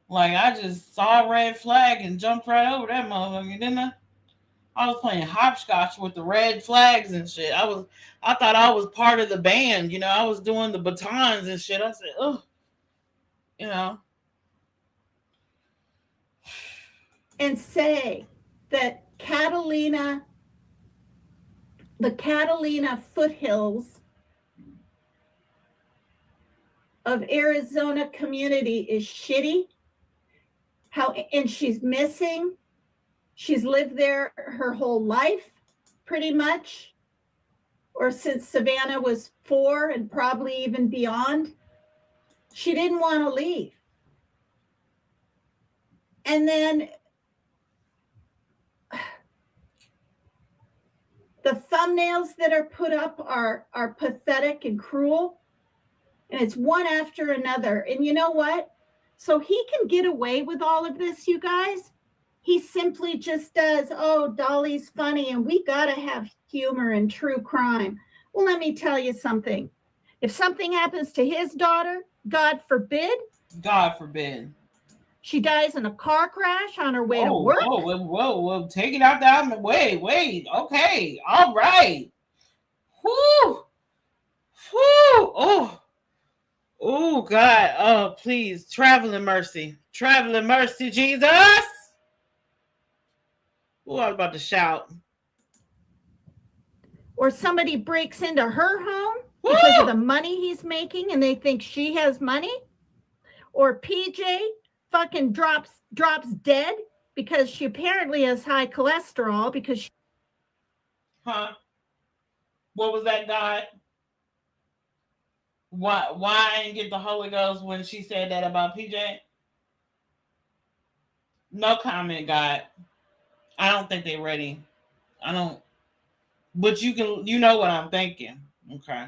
Like, I just saw a red flag and jumped right over that motherfucker, didn't I? I was playing hopscotch with the red flags and shit. I thought I was part of the band, I was doing the batons and shit. I said, oh, And say that the Catalina foothills of Arizona community is shitty. And she's missing. She's lived there her whole life. pretty much, or since Savannah was 4 and probably even beyond. She didn't want to leave. And then the thumbnails that are put up are pathetic and cruel. And it's one after another. And you know what? So he can get away with all of this, you guys. He simply just does, oh, Dolly's funny and we got to have humor and true crime. Well, let me tell you something. If something happens to his daughter, God forbid. God forbid. She dies in a car crash on her way to work. Whoa. Take it out the way. Wait. Okay. All right. Whoo. Oh, God. Oh, please. Traveling mercy. Traveling mercy, Jesus. Oh, I was about to shout. Or somebody breaks into her home because of the money he's making and they think she has money. Or PJ fucking drops dead because she apparently has high cholesterol because she... Huh? What was that, God? Why I didn't get the Holy Ghost when she said that about PJ? No comment, God. I don't think they're ready. I don't. But you know what I'm thinking. Okay.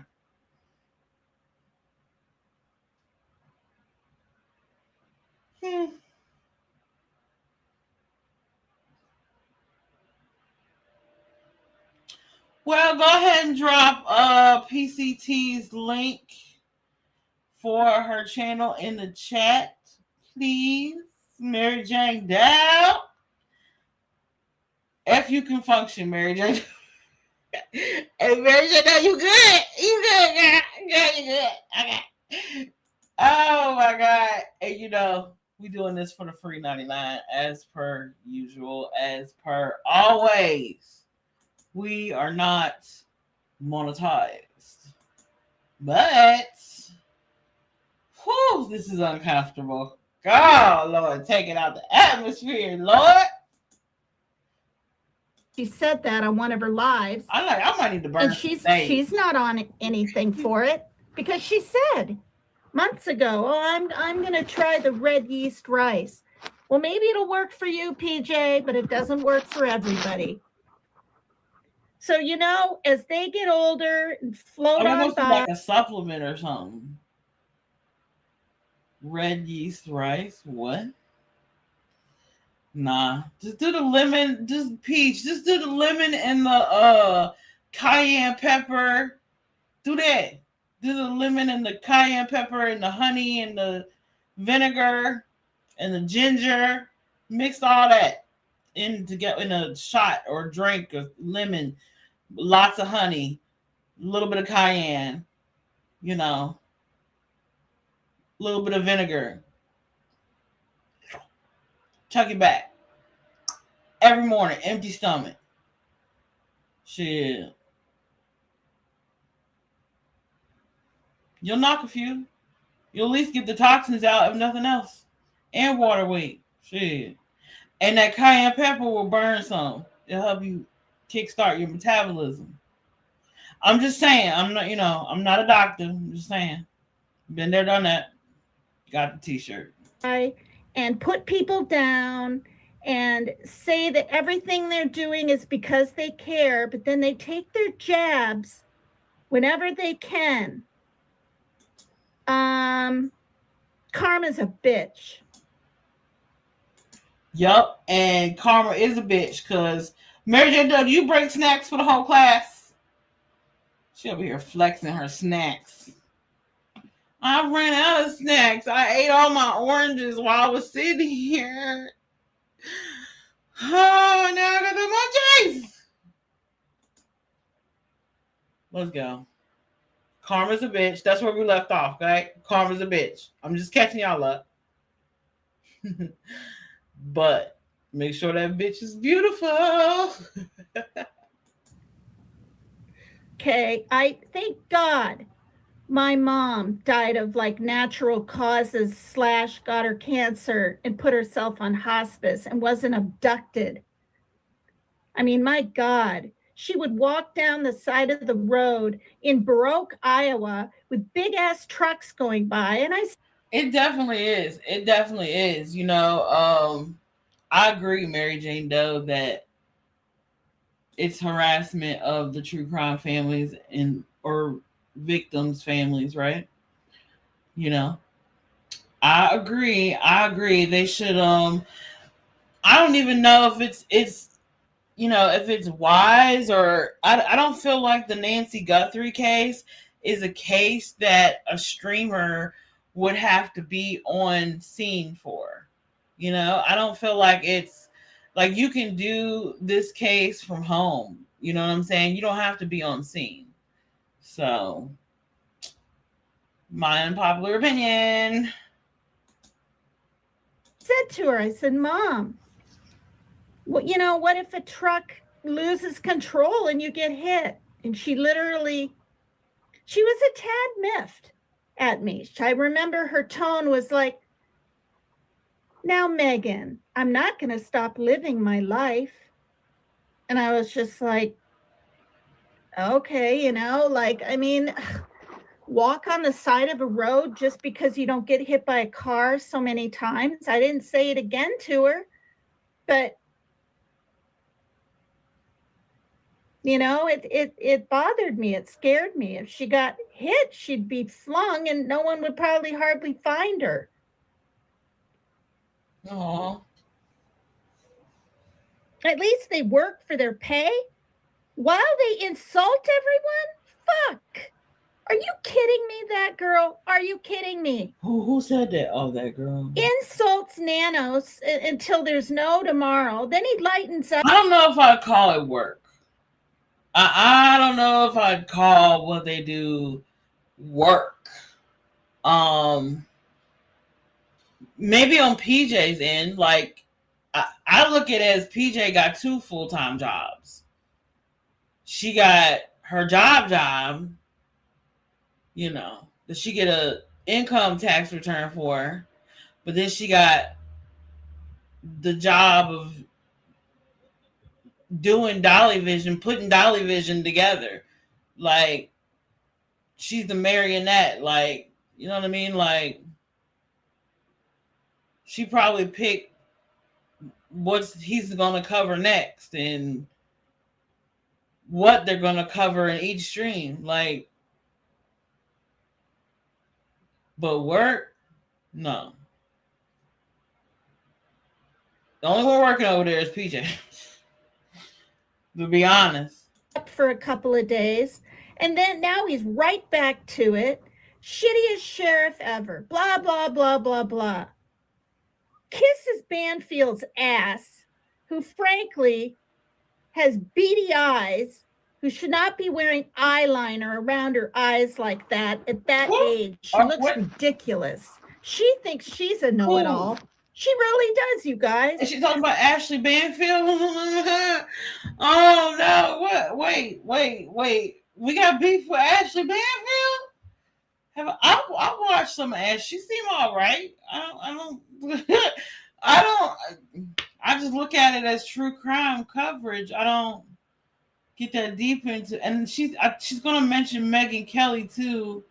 Well, go ahead and drop PCT's link for her channel in the chat, please. Mary Jane Dow. If you can function, Mary Jane. Hey, Mary Jane Dow, you good? You good, girl? You good? Okay. Oh my God. And you know, we doing this for the free 99 as per usual, as per always. We are not monetized. But whew, this is uncomfortable. God, Lord, take it out the atmosphere, Lord. She said that on one of her lives. I might need to burn. And she's not on anything for it because she said months ago, oh, I'm gonna try the red yeast rice. Well, maybe it'll work for you, PJ, but it doesn't work for everybody. So, you know, as they get older and float on by, like a supplement or something. Red yeast rice, what? Nah, just do the lemon, just peach, just do the lemon and the cayenne pepper. Do that. Do the lemon and the cayenne pepper and the honey and the vinegar and the ginger. Mix all that in together in a shot or drink of lemon, lots of honey, a little bit of cayenne, you know, a little bit of vinegar. Chuck it back. Every morning, empty stomach. Shit. You'll knock a few. You'll at least get the toxins out if nothing else. And water weight. Shit. And that cayenne pepper will burn some. It'll help you kickstart your metabolism. I'm just saying. I'm not a doctor. I'm just saying. Been there, done that. Got the t-shirt. And put people down and say that everything they're doing is because they care, but then they take their jabs whenever they can. Karma's a bitch. Yup, and karma is a bitch because Mary J. W., you bring snacks for the whole class? She over here flexing her snacks. I ran out of snacks. I ate all my oranges while I was sitting here. Oh, now I got the munchies. Let's go. Karma's a bitch. That's where we left off, okay? Karma's a bitch. I'm just catching y'all up. But make sure that bitch is beautiful. Okay, I thank God my mom died of like natural causes / got her cancer and put herself on hospice and wasn't abducted. I mean, my God, She would walk down the side of the road in Baroque, Iowa, with big ass trucks going by. And It definitely is. It definitely is. You know, I agree, Mary Jane Doe, that it's harassment of the true crime families and or victims' families, right? You know, I agree. I agree. They should. I don't even know if it's you know if it's wise or I don't feel like the Nancy Guthrie case is a case that a streamer would have to be on scene for. You know, I don't feel like it's like you can do this case from home. You know what I'm saying? You don't have to be on scene. So, my unpopular opinion. said to her, I said, Mom, well, you know, what if a truck loses control and you get hit? And she was a tad miffed at me. I remember her tone was like, now, Megan, I'm not going to stop living my life. And I was just like, okay, you know, like, I mean, walk on the side of a road just because you don't get hit by a car so many times. I didn't say it again to her, but you know, it bothered me. It scared me. If she got hit, she'd be flung and no one would probably hardly find her. Aww. At least they work for their pay while they insult everyone. Fuck. Are you kidding me, that girl? Are you kidding me? Who said that? Oh, that girl. Insults Nanos until there's no tomorrow. Then he lightens up. I don't know if I'd call it work. I don't know if I'd call what they do work. Maybe on PJ's end, like I look at it as PJ got 2 full-time jobs. She got her job, you know, that she get a income tax return for, but then she got the job of doing Dolly Vision, putting Dolly Vision together. Like, she's the marionette. Like, you know what I mean? Like, she probably picked what he's going to cover next and what they're going to cover in each stream. Like, but work? No. The only one working over there is PJ. To be honest. For a couple of days. And then now he's right back to it. Shittiest sheriff ever. Blah, blah, blah, blah, blah. Kisses Banfield's ass, who frankly has beady eyes, who should not be wearing eyeliner around her eyes like that at that age. She looks ridiculous. She thinks she's a know-it-all. She really does, you guys. And she's talking about Ashley Banfield. Oh no! What? Wait! We got beef with Ashley Banfield? I watched some of Ashley. She seem all right. I just look at it as true crime coverage. I don't get that deep into. And she's gonna mention Megyn Kelly too.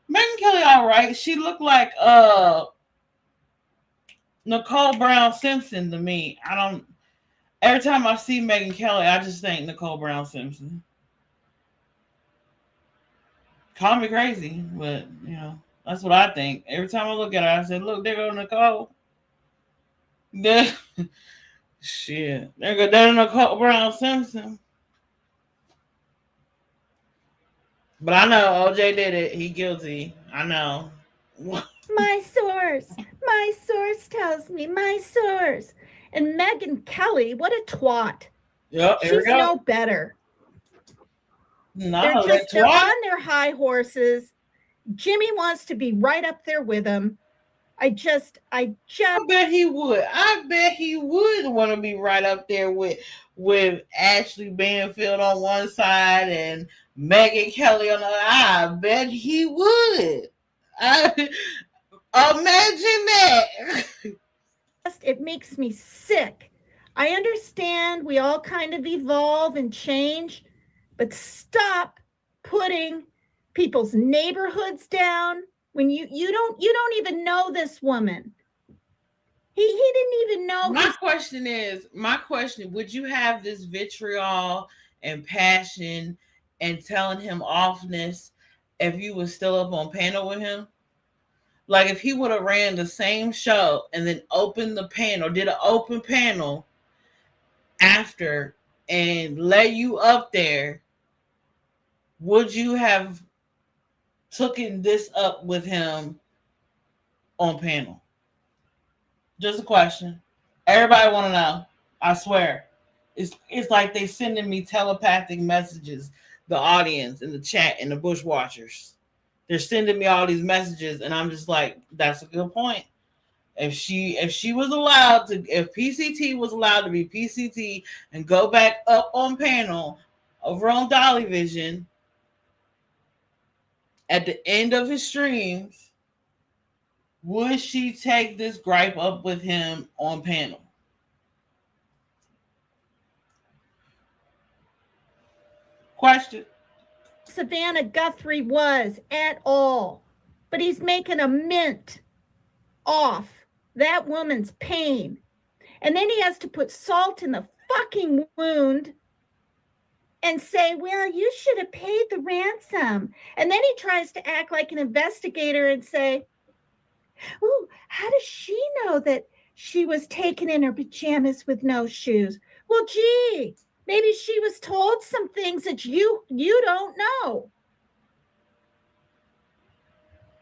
Megyn Kelly, all right. She looked like Nicole Brown Simpson to me. Every time I see Megyn Kelly, I just think Nicole Brown Simpson. Call me crazy, but you know, that's what I think. Every time I look at her, I say, look, there go Nicole. Shit. There go Nicole Brown Simpson. But I know OJ did it. He guilty. I know. My source tells me, my source. And Megyn Kelly, what a twat. Yep, she's no better. No, they're on their high horses. Jimmy wants to be right up there with them. I bet he would. I bet he would want to be right up there with Ashley Banfield on one side and Megyn Kelly on the other. I bet he would. Imagine that. It makes me sick. I understand we all kind of evolve and change, but stop putting people's neighborhoods down when you don't even know this woman. He didn't even know. My question, would you have this vitriol and passion and telling him offness if you was still up on panel with him? Like if he would have ran the same show and then opened the panel, did an open panel after and let you up there, would you have taken this up with him on panel? Just a question. Everybody want to know. I swear. It's like they sending me telepathic messages, the audience and the chat and the bushwatchers. They're sending me all these messages and I'm just like, that's a good point. If she was allowed to, if PCT was allowed to be PCT and go back up on panel over on Dolly Vision at the end of his streams, would she take this gripe up with him on panel? Question. Savannah Guthrie was at all, but he's making a mint off that woman's pain. And then he has to put salt in the fucking wound and say, well, you should have paid the ransom. And then he tries to act like an investigator and say, oh, how does she know that she was taken in her pajamas with no shoes? Well, gee, maybe she was told some things that you don't know.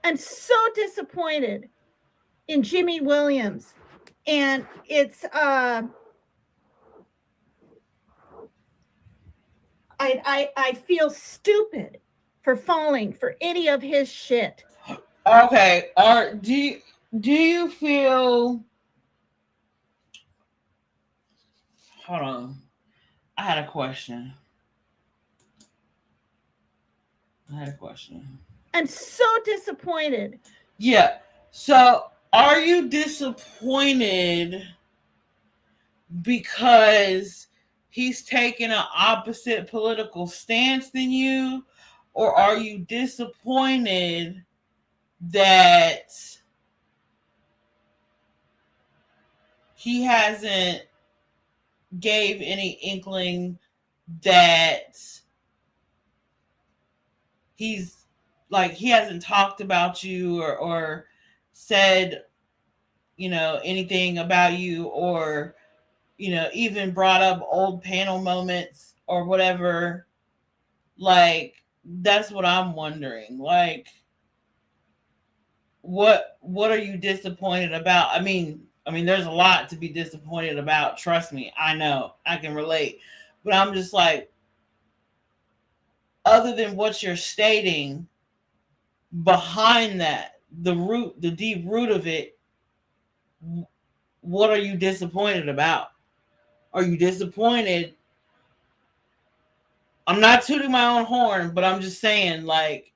I'm so disappointed in Jimmy Williams. And it's I feel stupid for falling for any of his shit. Okay. Do you feel, hold on. I had a question. I'm so disappointed. Yeah. So are you disappointed because he's taking an opposite political stance than you? Or are you disappointed that he hasn't gave any inkling that he's like, he hasn't talked about you or said, anything about you, or, even brought up old panel moments or whatever? Like, that's what I'm wondering. Like, what are you disappointed about? I mean, there's a lot to be disappointed about. Trust me. I know. I can relate. But I'm just like, other than what you're stating, behind that, the deep root of it, what are you disappointed about? Are you disappointed? I'm not tooting my own horn, but I'm just saying, like,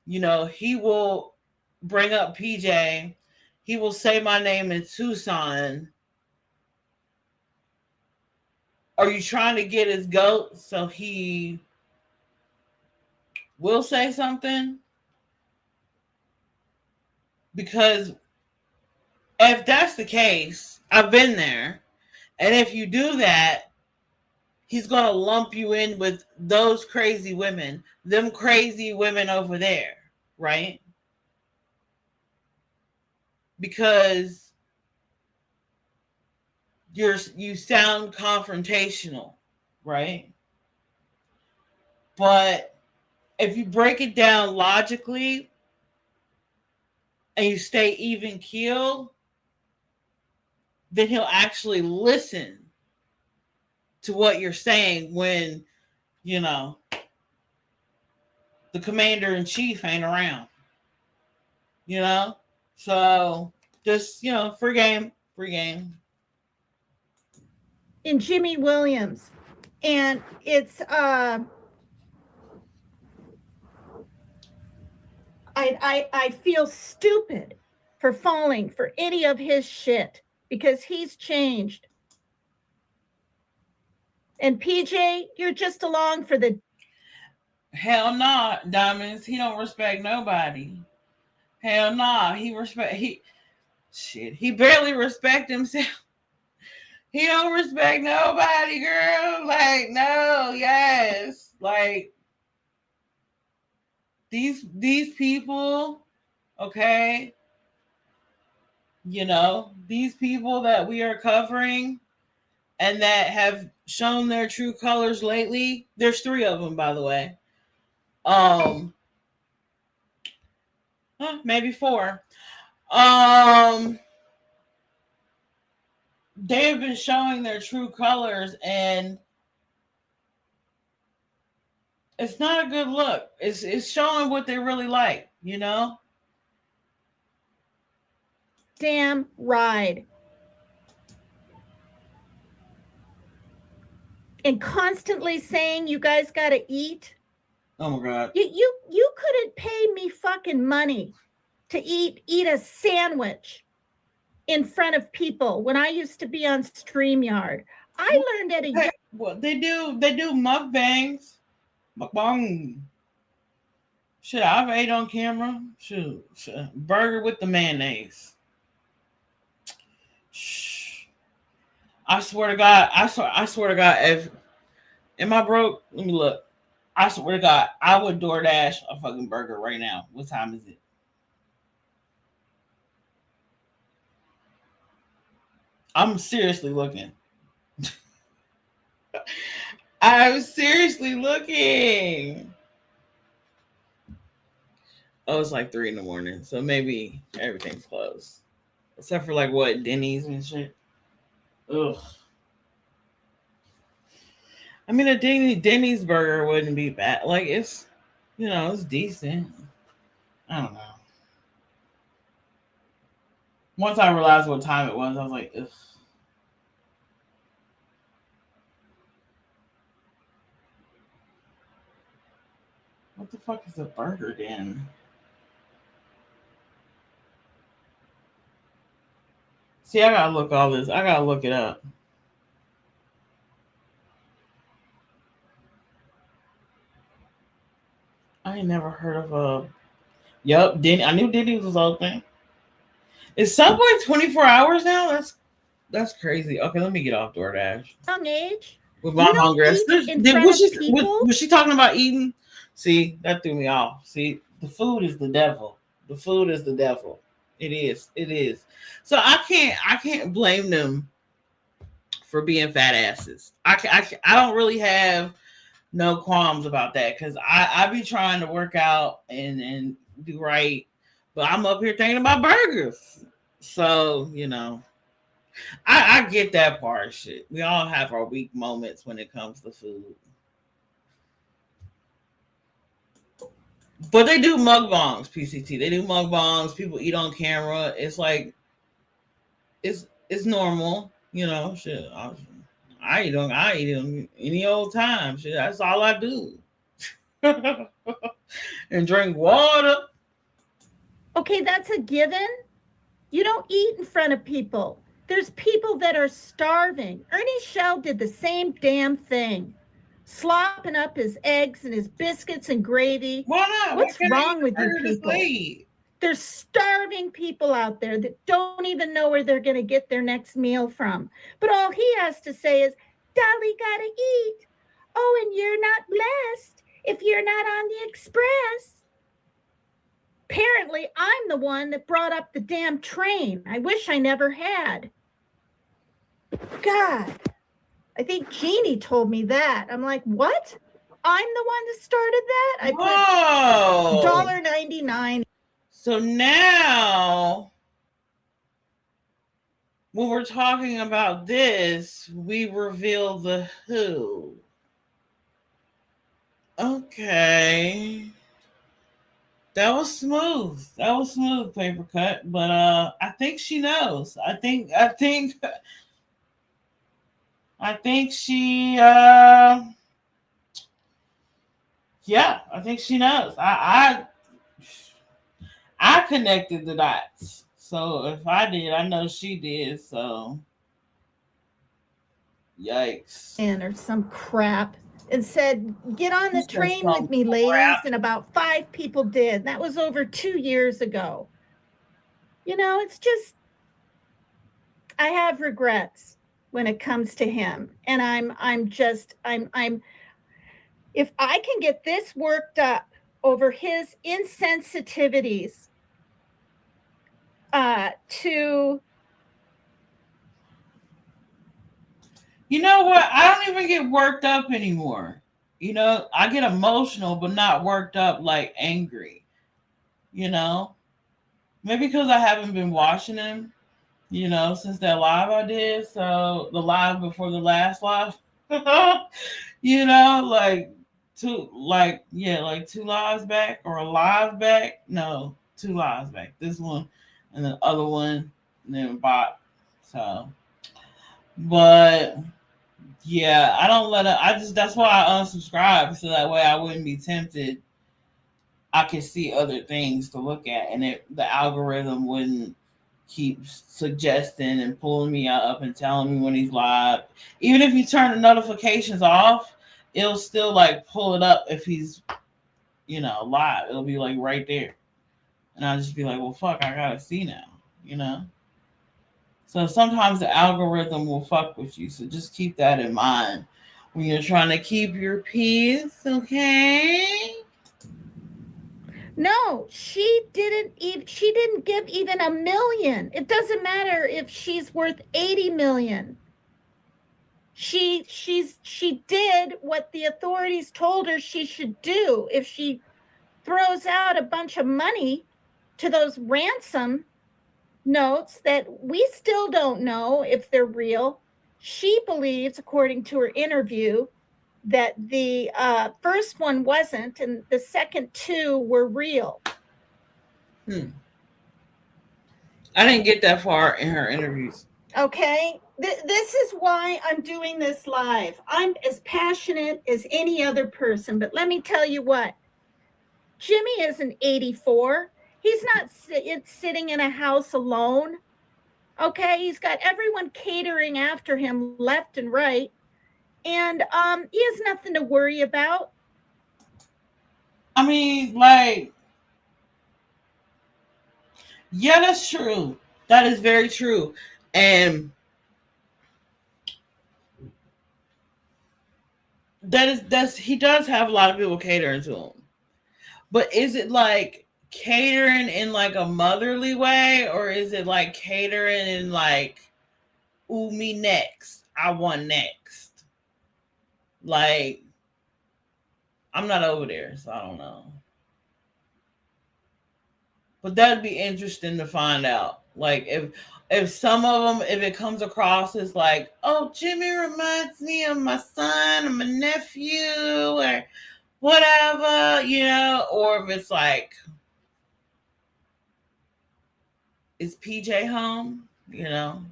he will bring up PJ. He will say my name in Tucson. Are you trying to get his goat so he will say something? Because if that's the case, I've been there. And if you do that, he's going to lump you in with those crazy women, them crazy women over there, right? Because you sound confrontational, right? But if you break it down logically and you stay even keel, then he'll actually listen to what you're saying when, the commander-in-chief ain't around. So just, free game. In Jimmy Williams. And it's I feel stupid for falling for any of his shit because he's changed. And PJ, you're just along for the Hell nah, Diamonds. He don't respect nobody. Hell nah. He barely respect himself. He don't respect nobody, girl. Like, no, yes. Like these people, okay. You know, these people that we are covering and that have shown their true colors lately. There's 3 of them, by the way. Maybe 4. They have been showing their true colors, and it's not a good look. It's showing what they really like, you know? damn ride. And constantly saying you guys got to eat. Oh my God. You couldn't pay me fucking money to eat a sandwich in front of people when I used to be on StreamYard. I learned at a young... Well, they do mukbangs. Mukbang. Shit, I've ate on camera. Shoot. Burger with the mayonnaise. Shh. I swear to God, if am I broke? Let me look. I swear to God, I would DoorDash a fucking burger right now. What time is it? I'm seriously looking. I'm seriously looking. Oh, it's like 3 a.m, so maybe everything's closed, except for like what, Denny's and shit. Ugh. I mean, a Denny's burger wouldn't be bad. Like, it's, you know, it's decent. I don't know. Once I realized what time it was, I was like, ugh. What the fuck is a burger then? See, I gotta look all this. I gotta look it up. I ain't never heard of a. Yup, I knew Denny's was open. Is Subway 24 hours now? That's crazy. Okay, let me get off DoorDash. Young age. With my hunger. Was she talking about eating? See, that threw me off. See, the food is the devil. The food is the devil. It is. It is. So I can't blame them for being fat asses. I don't really have no qualms about that, because I be trying to work out and do right, but I'm up here thinking about burgers. So, you know, I get that part. Shit, we all have our weak moments when it comes to food. But they do mukbangs, PCT. They do mukbangs. People eat on camera. It's like, it's normal, you know. Shit, I eat them any old time. Shit, that's all I do. And drink water. Okay, that's a given. You don't eat in front of people. There's people that are starving. Ernie Shell did the same damn thing. Slopping up his eggs and his biscuits and gravy. Why not? What's wrong with you people? There's starving people out there that don't even know where they're going to get their next meal from. But all he has to say is, Dolly gotta eat. Oh, and you're not blessed if you're not on the express. Apparently, I'm the one that brought up the damn train. I wish I never had. God, I think Jeannie told me that. I'm like, what? I'm the one that started that? I put $1.99. So now, when we're talking about this, we reveal the who. Okay. That was smooth. That was smooth, paper cut. But I think she knows. I think she yeah, I think she knows. I connected the dots. So if I did, I know she did. So Yikes. or some crap and said, "Get on the He said train some with me, ladies." crap. And about 5 people did. That was over 2 years ago. You know, it's just, I have regrets when it comes to him. And I'm if I can get this worked up over his insensitivities to, You know what? I don't even get worked up anymore. You know, I get emotional, but not worked up, like angry. You know, maybe because I haven't been watching him, you know, since that live I did. So the live before the last live, you know, like 2 lives back or a live back. No, 2 lives back. This one and the other one, and then bot. So, but yeah, I don't let it. I just that's why I unsubscribe so that way I wouldn't be tempted. I could see other things to look at, and the algorithm wouldn't keep suggesting and pulling me up and telling me when he's live. Even if you turn the notifications off, it'll still like pull it up if he's, you know, live. It'll be like right there, and I'll just be like, well, fuck, I gotta see now, you know. So sometimes the algorithm will fuck with you. So just keep that in mind when you're trying to keep your peace, okay? no, she didn't give even $1 million. It doesn't matter if she's worth 80 million. She did what the authorities told her she should do. If she throws out a bunch of money to those ransom notes that we still don't know if they're real, she believes, according to her interview, that the first one wasn't and the second 2 were real. I didn't get that far in her interviews. Okay, this is why I'm doing this live. I'm as passionate as any other person, but let me tell you what, Jimmy isn't 84. He's not sitting in a house alone. Okay, he's got everyone catering after him left and right, and he has nothing to worry about. I mean, like, yeah, that's true. That is very true. And that's he does have a lot of people catering to him. But is it like catering in like a motherly way, or is it like catering in like, ooh, me next, I want next? Like, I'm not over there, so I don't know. But that'd be interesting to find out. Like if some of them, if it comes across as like, oh, Jimmy reminds me of my son or my nephew or whatever, you know, or if it's like, is PJ home? You know?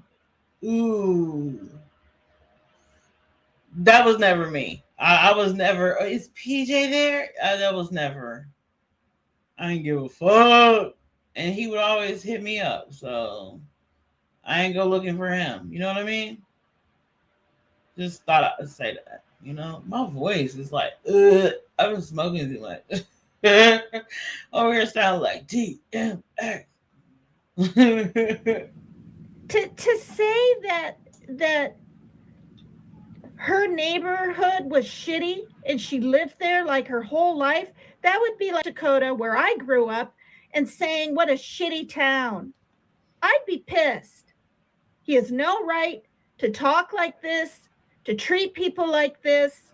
Ooh. That was never me. I was never, is PJ there? That was never. I didn't give a fuck. And he would always hit me up. So I ain't go looking for him. You know what I mean? Just thought I'd say that. You know, my voice is like, I've been smoking too much. Over here sounds like DMX. To say that her neighborhood was shitty and she lived there like her whole life, that would be like Dakota, where I grew up, and saying what a shitty town. I'd be pissed. He has no right to talk like this, to treat people like this.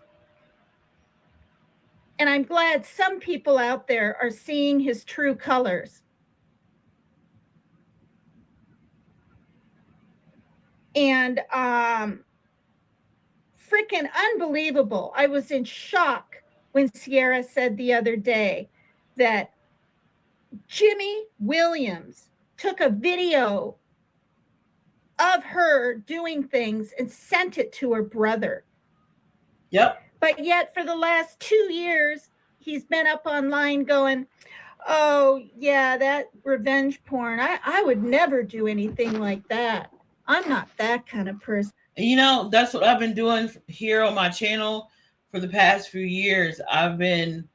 And I'm glad some people out there are seeing his true colors. And freaking unbelievable. I was in shock when Sierra said the other day that Jimmy Williams took a video of her doing things and sent it to her brother. Yep. But yet for the last 2 years, he's been up online going, oh, yeah, that revenge porn. I would never do anything like that. I'm not that kind of person. You know, that's what I've been doing here on my channel for the past few years. I've been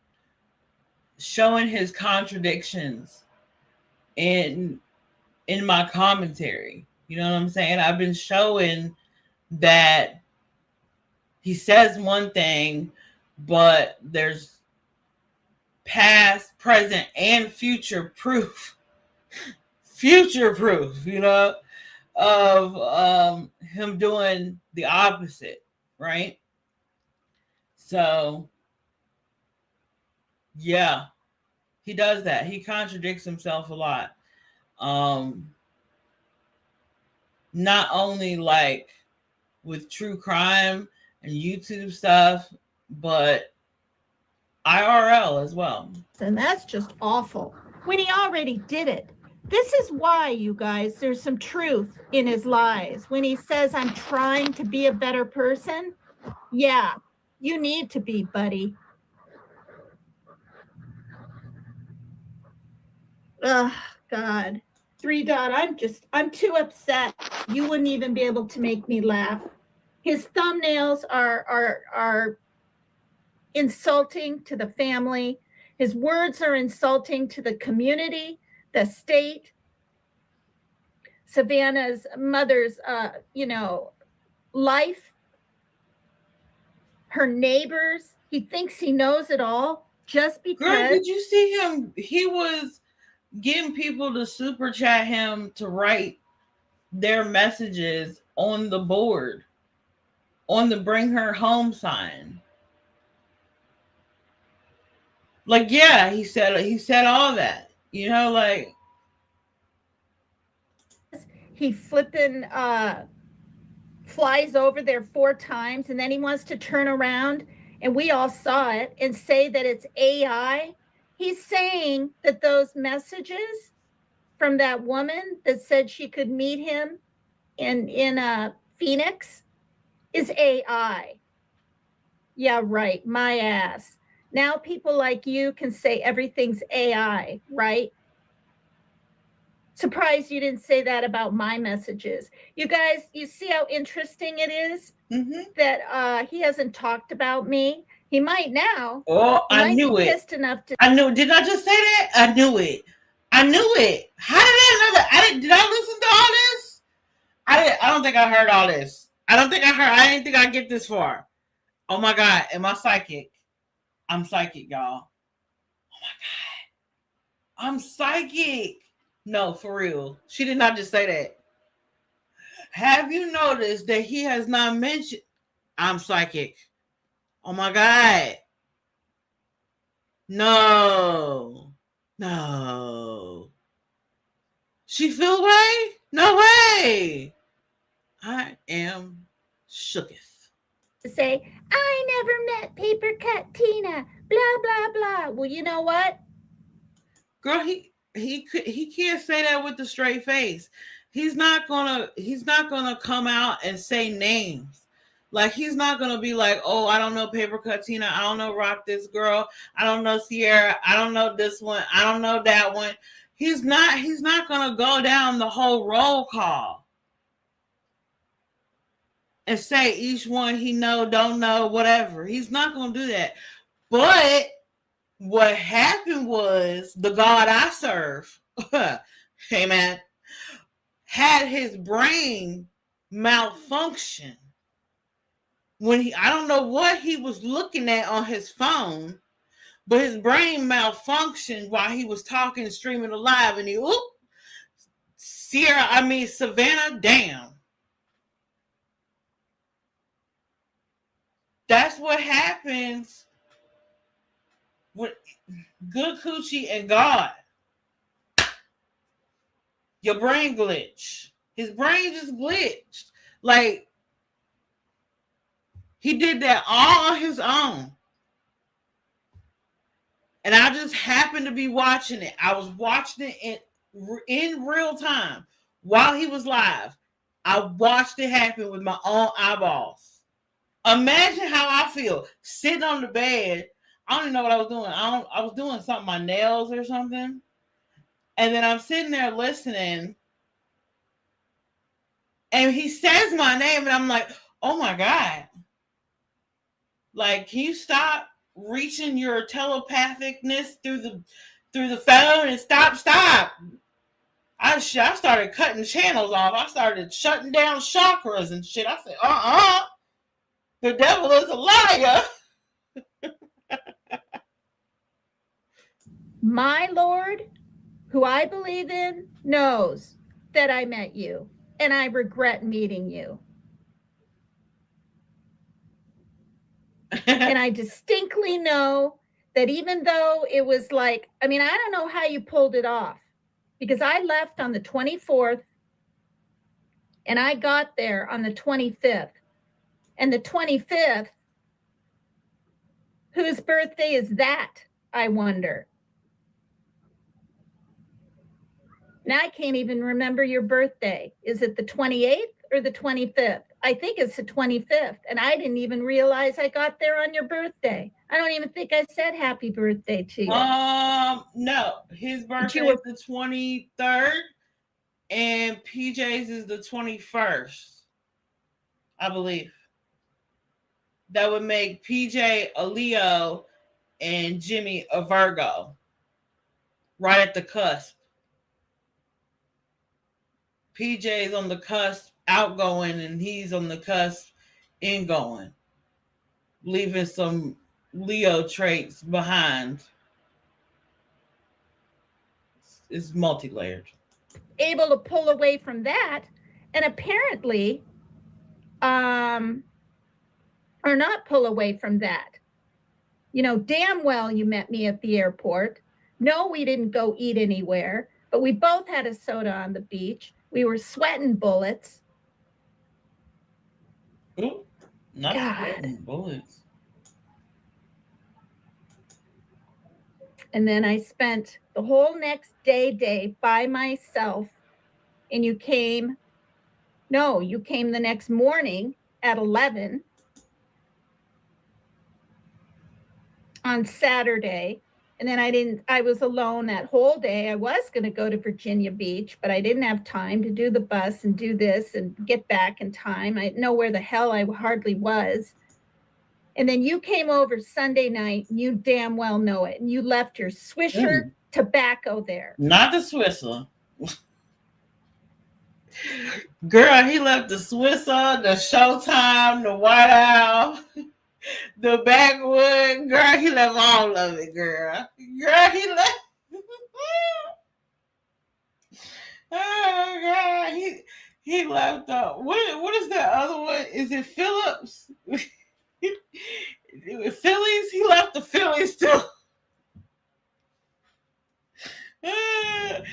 showing his contradictions in my commentary. You know what I'm saying? I've been showing that he says one thing, but there's past, present, and future proof, you know, of him doing the opposite, right? So, yeah, he does that. He contradicts himself a lot. Not only like with true crime and YouTube stuff, but IRL as well. And that's just awful when he already did it. This is why, you guys, there's some truth in his lies. When he says, I'm trying to be a better person, yeah, you need to be, buddy. Ugh, God. 3 Dot, I'm too upset. You wouldn't even be able to make me laugh. His thumbnails are insulting to the family. His words are insulting to the community, the state, Savannah's mother's, life, her neighbors. He thinks he knows it all just because. Girl, did you see him? He was getting people to super chat him to write their messages on the board, on the bring her home sign. Like, yeah, he said all that, you know, like he flipping flies over there 4 times, and then he wants to turn around, and we all saw it, and say that it's AI. He's saying that those messages from that woman that said she could meet him in Phoenix is AI. Yeah, right. My ass. Now people like you can say everything's AI, right? Surprised you didn't say that about my messages. You guys, you see how interesting it is that he hasn't talked about me. He might now. Oh, He I might knew be it. pissed enough to. I knew. Did I just say that? I knew it. I knew it. How did I know that? Did I listen to all this? I don't think I heard all this. I didn't think I'd get this far. Oh my God. Am I psychic? I'm psychic, y'all. Oh my God. I'm psychic. No, for real. She did not just say that. Have you noticed that he has not mentioned I'm psychic? Oh my God. No. She feel way? No way. I am shooketh. Say, I never met Paper Cut Tina, blah, blah, blah. Well, you know what? Girl, he can't say that with a straight face. He's not gonna come out and say names. Like, he's not gonna be like, oh, I don't know Paper Cut Tina, I don't know Rock This Girl, I don't know Sierra, I don't know this one, I don't know that one. He's not gonna go down the whole roll call and say each one he know, don't know, whatever. He's not gonna do that. But what happened was the God I serve, hey man, had his brain malfunction when I don't know what he was looking at on his phone, but his brain malfunctioned while he was talking, streaming live, and Savannah, damn. That's what happens with good coochie and God. Your brain glitch. His brain just glitched. Like, he did that all on his own. And I just happened to be watching it. I was watching it in real time while he was live. I watched it happen with my own eyeballs. Imagine how I feel sitting on the bed. I don't even know what I was doing. I was doing something, my nails or something. And then I'm sitting there listening. And he says my name, and I'm like, oh my God. Like, can you stop reaching your telepathicness through the phone and stop? I started cutting channels off. I started shutting down chakras and shit. I said, the devil is a liar. My Lord, who I believe in, knows that I met you, and I regret meeting you. And I distinctly know that even though it was like, I mean, I don't know how you pulled it off, because I left on the 24th and I got there on the 25th. And the 25th, whose birthday is that, I wonder? Now I can't even remember your birthday. Is it the 28th or the 25th? I think it's the 25th. And I didn't even realize I got there on your birthday. I don't even think I said happy birthday to you. No. His birthday is the 23rd and PJ's is the 21st, I believe. That would make PJ a Leo and Jimmy a Virgo. Right at the cusp. PJ's on the cusp outgoing and he's on the cusp ingoing, leaving some Leo traits behind. It's multi-layered. Able to pull away from that, and apparently or not pull away from that. You know damn well you met me at the airport. No, we didn't go eat anywhere, but we both had a soda on the beach. We were sweating bullets. Ooh, not sweating bullets. And then I spent the whole next day by myself. And you came the next morning at 11 on Saturday. And then I was alone that whole day. I was going to go to Virginia Beach, but I didn't have time to do the bus and do this and get back in time. I didn't know where the hell I hardly was. And then you came over Sunday night, and you damn well know it. And you left your Swisher tobacco there. Not the Swisser. Girl, he left the Swisser, the Showtime, the White Owl, the Backwood. Girl, he left all of it, girl. Girl, he left. Oh, God. He left. What is that other one? Is it Phillips? Phillies? He left the Phillies too.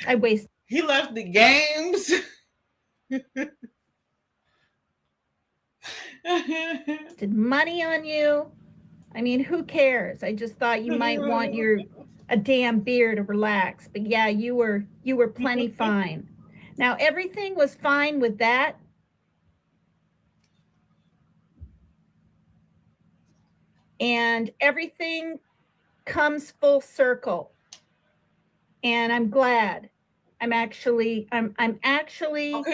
I wasted. He left the games. Did money on you. I mean, who cares? I just thought you might want a damn beer to relax. But yeah, you were plenty fine. Now everything was fine with that. And everything comes full circle. And I'm glad. I'm actually okay,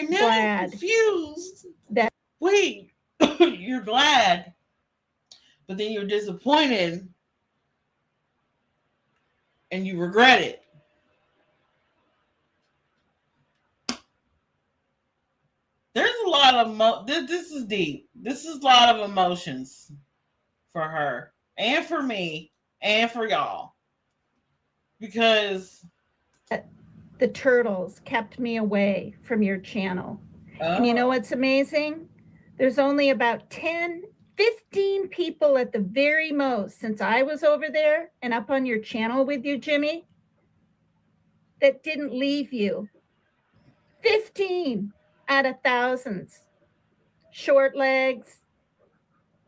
now glad. I'm confused. That wait, you're glad, but then you're disappointed and you regret it. There's a lot of this is deep. This is a lot of emotions for her and for me and for y'all, because the turtles kept me away from your channel. And you know what's amazing? There's only about 10, 15 people at the very most since I was over there and up on your channel with you, Jimmy, that didn't leave you. 15 out of thousands. Short legs,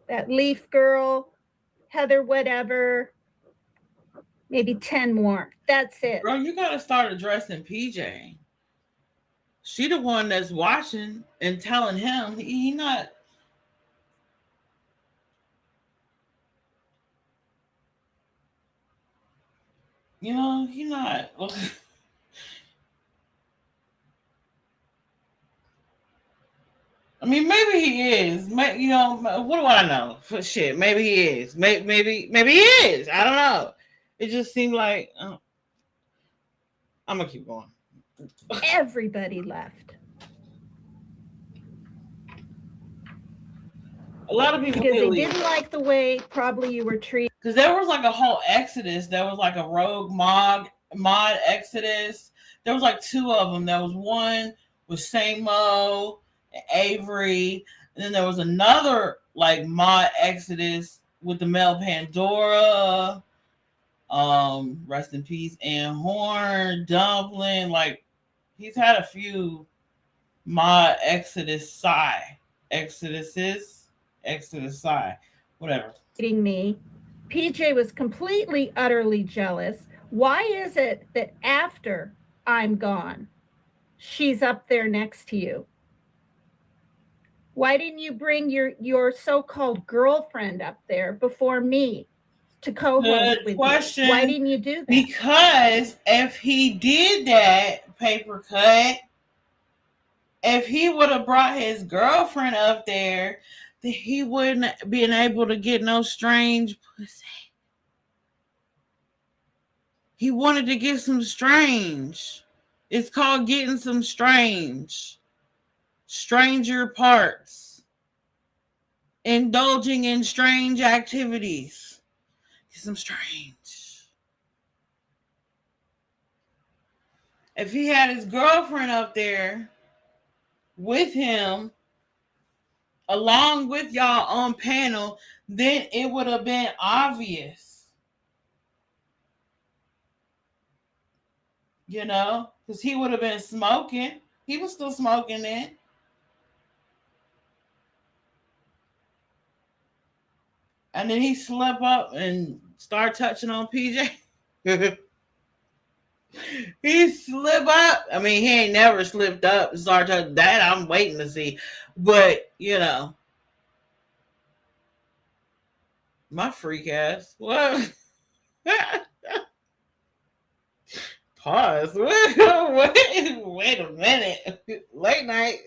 that Leaf girl, Heather whatever, maybe 10 more. That's it. Girl, you got to start addressing PJ. She the one that's watching and telling him he not. You know, he not. mean, maybe he is. You know, what do I know? Shit, maybe he is. Maybe he is. I don't know. It just seemed like I'm gonna keep going. Everybody left. A lot of people Because they leave. didn't like the way probably you were treated. Because there was like a whole exodus. There was like a rogue mod exodus. There was like two of them. There was one with Samo and Avery, and then there was another like mod exodus with the Mel Pandora. Rest in peace, and Horn, Dumpling. Like he's had a few mod exoduses, whatever. Me. PJ was completely, utterly jealous. Why is it that after I'm gone, she's up there next to you? Why didn't you bring your so-called girlfriend up there before me to co-host with question. you? Why didn't you do that? Because if he did that, paper cut, if he would have brought his girlfriend up there, then he wouldn't been able to get no strange pussy. He wanted to get some strange. It's called getting some strange. Stranger parts. Indulging in strange activities. Get some strange. If he had his girlfriend up there with him, along with y'all on panel, then it would have been obvious. You know, because he would have been smoking. He was still smoking then. And then he slip up and start touching on PJ. He slip up. I mean, he ain't never slipped up and start touching that. I'm waiting to see. But, you know, my freak ass. What? Pause. Wait a minute. Late night.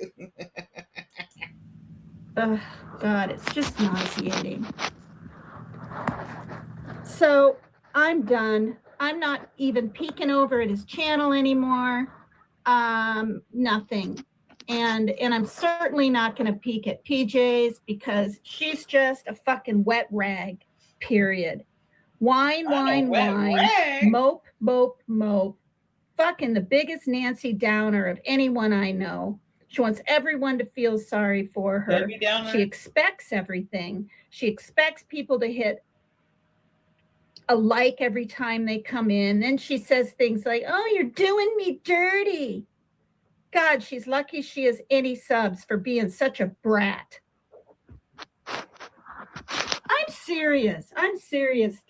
Oh, God, it's just nauseating. So I'm done. I'm not even peeking over at his channel anymore. Nothing. And I'm certainly not going to peek at PJ's because she's just a fucking wet rag, period. Whine, rag. mope, mope. Fucking the biggest Nancy Downer of anyone I know. She wants everyone to feel sorry for her. She expects everything. She expects people to hit a like every time they come in. Then she says things like, oh, you're doing me dirty. God, she's lucky she has any subs for being such a brat. I'm serious,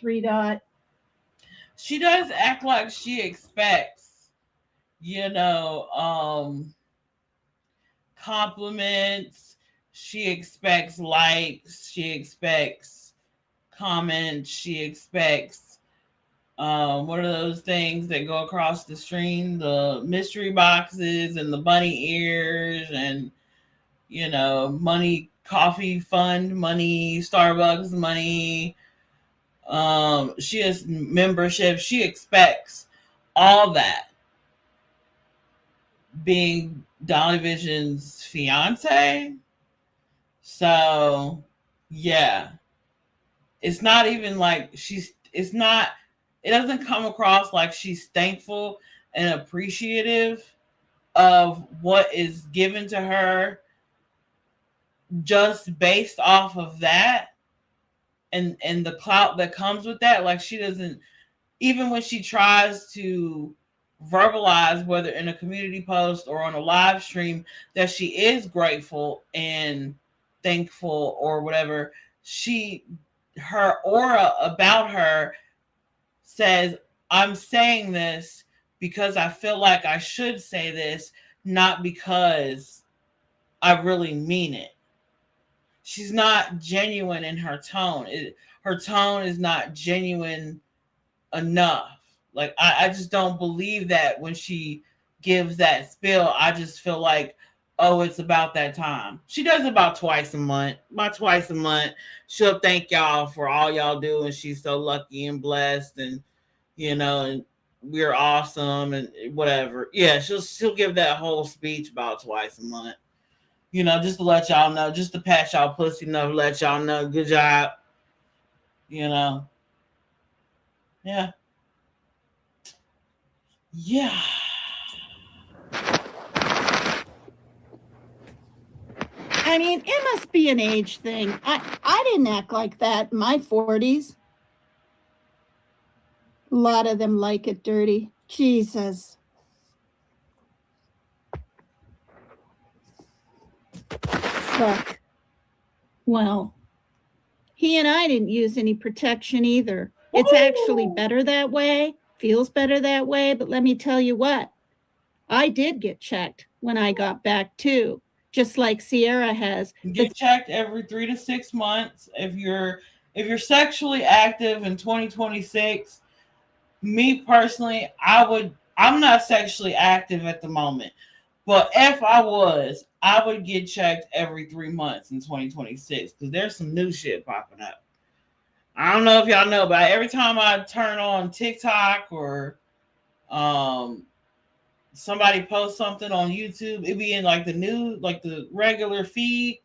3 Dot. She does act like she expects, you know, compliments. She expects likes. She expects comments. She expects, what are those things that go across the screen? The mystery boxes and the bunny ears and, you know, money, coffee fund money, Starbucks money. She has membership. She expects all that. Being Dolly Vision's fiance. So yeah, it's not even like it doesn't come across like she's thankful and appreciative of what is given to her just based off of that and the clout that comes with that. Like she doesn't, even when she tries to verbalize, whether in a community post or on a live stream, that she is grateful and thankful or whatever, her aura about her says, I'm saying this because I feel like I should say this, not because I really mean it. She's not genuine in her tone. Her tone is not genuine enough. Like, I just don't believe that when she gives that spiel. I just feel like, oh, it's about that time. She does it about twice a month. About twice a month, she'll thank y'all for all y'all do, and she's so lucky and blessed, and and we're awesome and whatever. Yeah, she'll give that whole speech about twice a month. Just to let y'all know, just to pat y'all pussy enough, let y'all know, good job. Yeah. Yeah. I mean, it must be an age thing. I didn't act like that in my 40s. A lot of them like it dirty. Jesus. Fuck. Well, he and I didn't use any protection either. It's actually better that way. Feels better that way. But let me tell you what. I did get checked when I got back too. Just like Sierra has. Get checked every 3 to 6 months. If you're sexually active in 2026, me personally, I'm not sexually active at the moment. But if I was, I would get checked every 3 months in 2026 because there's some new shit popping up. I don't know if y'all know, but every time I turn on TikTok or somebody posts something on YouTube, it be in like the new, like the regular feed,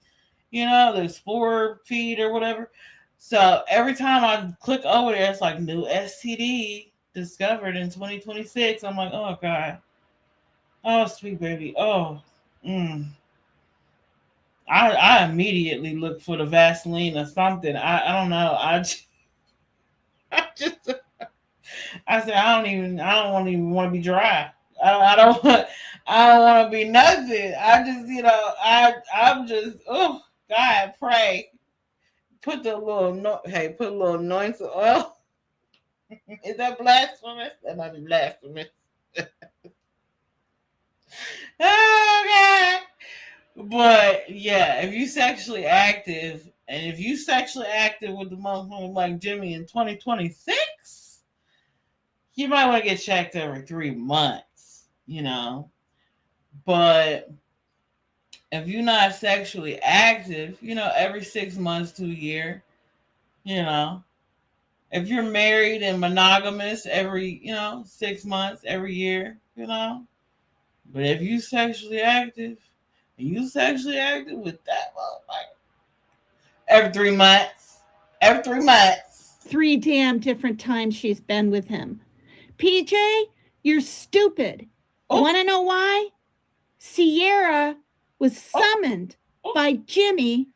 the Explorer feed or whatever. So every time I click over there, it's like new STD discovered in 2026. I'm like, oh God. Oh, sweet baby. Oh. I immediately look for the Vaseline or something. I don't know. I said, I don't even want to be dry. I don't want to be nothing. I just, I'm just, oh God, pray. Put a little anointing oil. Is that blasphemous? That might be blasphemous. Oh God. But yeah, if you sexually active, and if you sexually active with the motherfucker like Jimmy in 2026, you might want to get checked every 3 months, But if you're not sexually active, every 6 months to a year, If you're married and monogamous, every 6 months, every year, But if you sexually active, and you sexually active with that motherfucker, every 3 months, 3 damn different times she's been with him. PJ, you're stupid. Oh. Want to know why? Sierra was summoned by Jimmy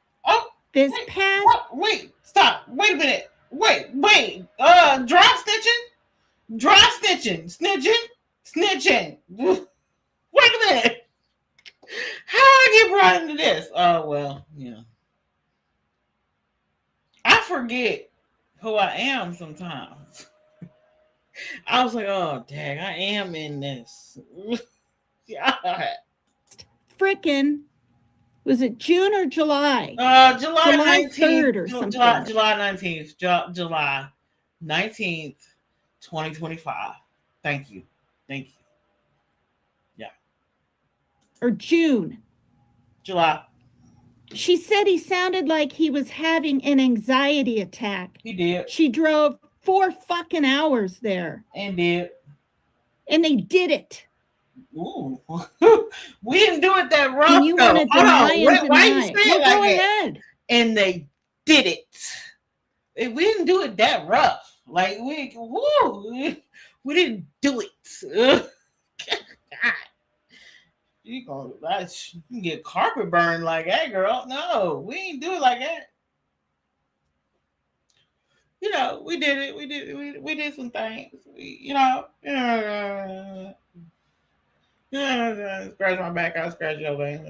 this past... Wait, stop. Wait a minute. Wait. Dry snitching. Wait a minute. How did I get brought into this? Oh, well, I forget who I am sometimes. I was like, oh, dang, I am in this. Frickin', was it June or July? July 19th, 3rd or something. July 19th. July 19th, 2025. Thank you. Yeah. Or June. July. She said he sounded like he was having an anxiety attack. He did. She drove 4 fucking hours there. And did. And they did it. Ooh. We didn't do it that rough. And you want to deny and Why deny. you say it Well, like go that? ahead. And they did it. We didn't do it that rough. Like we didn't do it. God. You can get carpet burned like that, girl. No, we ain't do it like that. We did it. We did some things. Scratch my back. I scratch your back.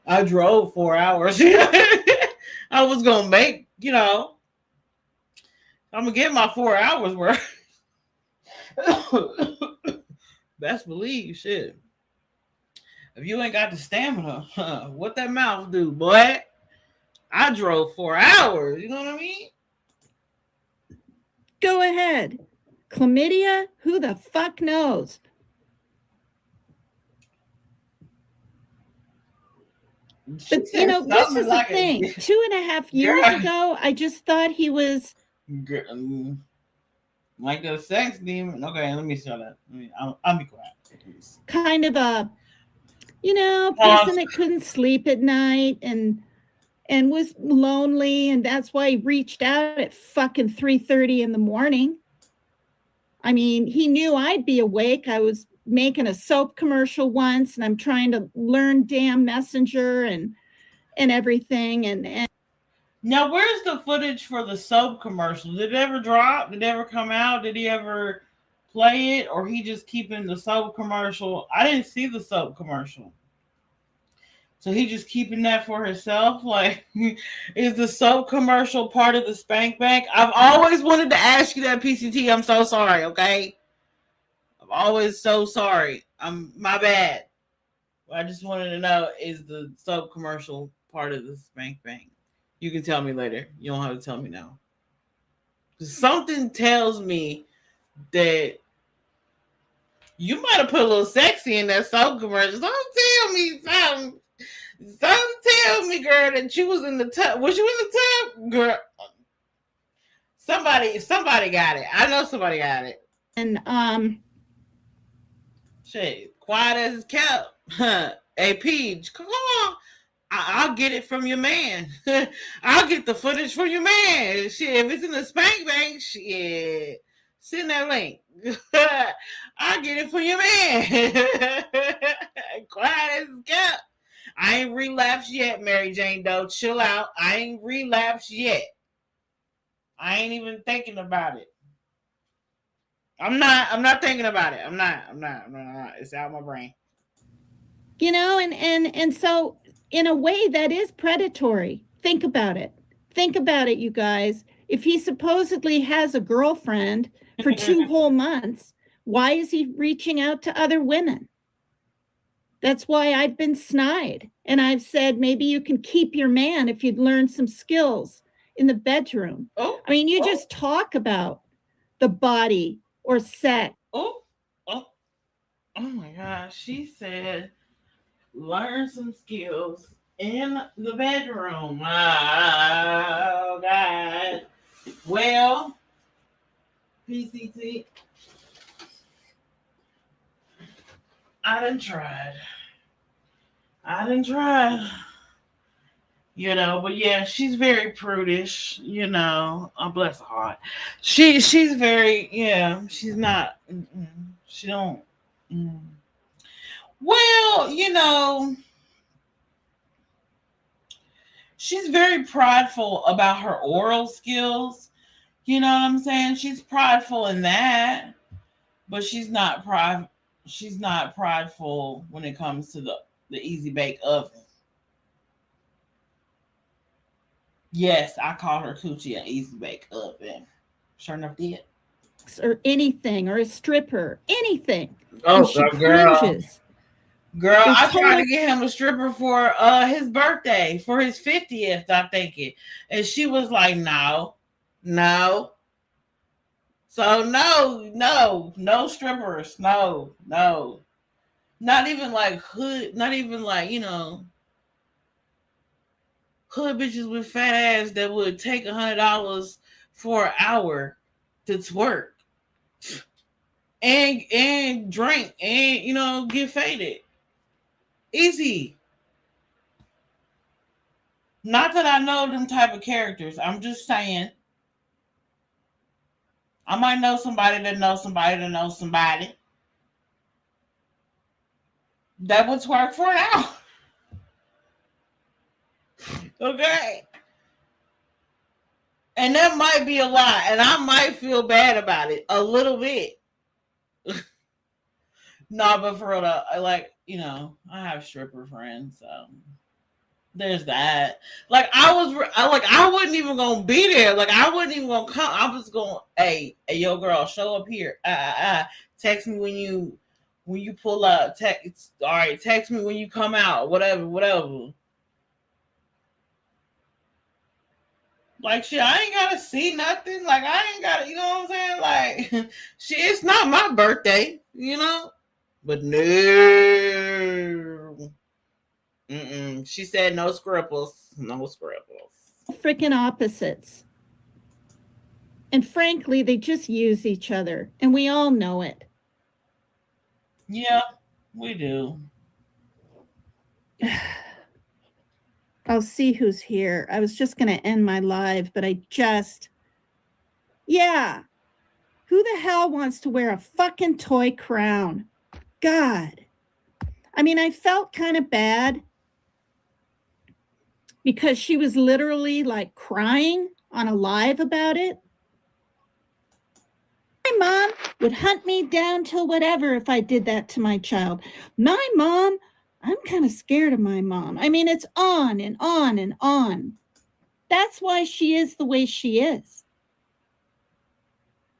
I drove 4 hours. I was gonna make. I'm gonna get my 4 hours worth. Best believe, shit. If you ain't got the stamina, what that mouth do, boy? I drove 4 hours. You know what I mean? Go ahead. Chlamydia? Who the fuck knows? But She said this something is the like thing. a 2.5 years Girl. ago, I just thought he was like a sex demon. Okay, let me shut up. I'll be quiet. Please. kind of a, Pause. person that couldn't sleep at night and was lonely, and that's why he reached out at fucking 3:30 in the morning. I mean, he knew I'd be awake. I was making a soap commercial once, and I'm trying to learn damn Messenger and everything. And Now, where's the footage for the soap commercial? Did it ever drop? Did it ever come out? Did he ever play it, or he just keeping the soap commercial? I didn't see the soap commercial. So he just keeping that for himself? Like, is the soap commercial part of the spank bank? I've always wanted to ask you that, PCT. I'm so sorry, okay? I'm always so sorry. My bad. I just wanted to know, is the soap commercial part of the spank bank? You can tell me later. You don't have to tell me now. Something tells me that you might have put a little sexy in that soap commercial. Don't tell me something. Don't tell me, girl, that you was in the tub. Was you in the tub, girl? Somebody got it. I know somebody got it. And Shit, quiet as it's kept. Hey, Peach, come on. I'll get it from your man. I'll get the footage from your man. Shit, if it's in the spank bank, shit, send that link. I'll get it from your man. Quiet as it's kept. I ain't relapsed yet, Mary Jane Doe. Chill out. I ain't relapsed yet. I ain't even thinking about it. I'm not thinking about it. I'm not. It's out of my brain. and so in a way that is predatory. Think about it. Think about it, you guys. If he supposedly has a girlfriend for 2 whole months, why is he reaching out to other women? That's why I've been snide. And I've said, maybe you can keep your man if you'd learn some skills in the bedroom. Oh, I mean, you just talk about the body or sex. Oh my gosh. She said, learn some skills in the bedroom. Oh, God. Well, PCT, I done tried. But yeah, she's very prudish, oh, bless her heart. She's very, she's not, she don't, well, she's very prideful about her oral skills. You know what I'm saying? She's prideful in that, but she's not prideful when it comes to the easy bake oven. Yes, I call her coochie an easy bake oven. Sure enough did. Or anything, or a stripper, anything. Oh, and she cringes. Girl, I tried to get him a stripper for his birthday, for his 50th, I think it. And she was like, no. So no strippers. No. Not even like hood, hood bitches with fat ass that would take $100 for an hour to twerk and drink and get faded. Easy. Not that I know them type of characters. I'm just saying. I might know somebody that knows somebody that knows somebody that would twerk for an hour. Okay. And that might be a lot. And I might feel bad about it a little bit. No, but for real, I have stripper friends. There's that. I wasn't even gonna be there. I wasn't even gonna come. I was going, hey, yo, girl, show up here. Text me when you pull up. All right, text me when you come out. Whatever. Shit, I ain't gotta see nothing. I ain't gotta, you know what I'm saying? Shit, it's not my birthday, But no. She said no scruples. No scruples. Freaking opposites. And frankly, they just use each other. And we all know it. Yeah, we do. I'll see who's here. I was just going to end my live, but yeah. Who the hell wants to wear a fucking toy crown? God. I mean, I felt kind of bad because she was literally like crying on a live about it. My mom would hunt me down till whatever if I did that to my child. My mom, I'm kind of scared of my mom. I mean, it's on and on and on. That's why she is the way she is.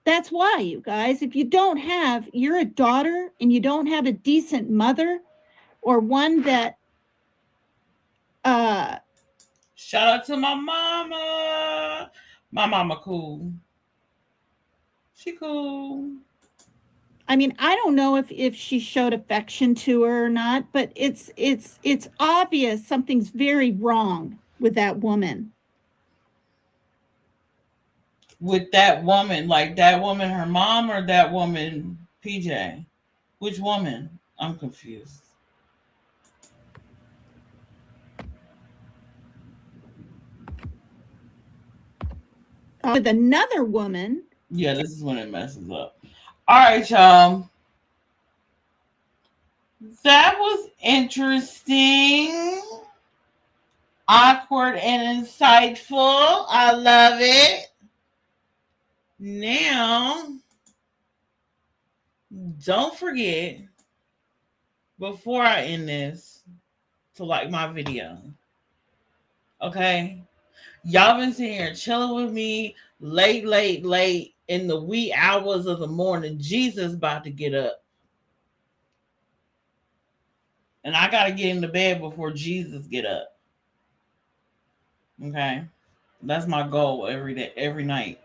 That's why, you guys, if you're a daughter and you don't have a decent mother or one that, shout out to my mama. My mama cool. She cool. I mean, I don't know if she showed affection to her or not, but it's obvious something's very wrong with that woman. With that woman, like that woman, her mom, or that woman, PJ? Which woman? I'm confused. With another woman. Yeah, this is when it messes up. All right, y'all. That was interesting, awkward, and insightful. I love it. Now, don't forget, before I end this, to like my video. Okay? Y'all been sitting here chilling with me late in the wee hours of the morning. Jesus about to get up. And I got to get into bed before Jesus get up. Okay? That's my goal every day, every night.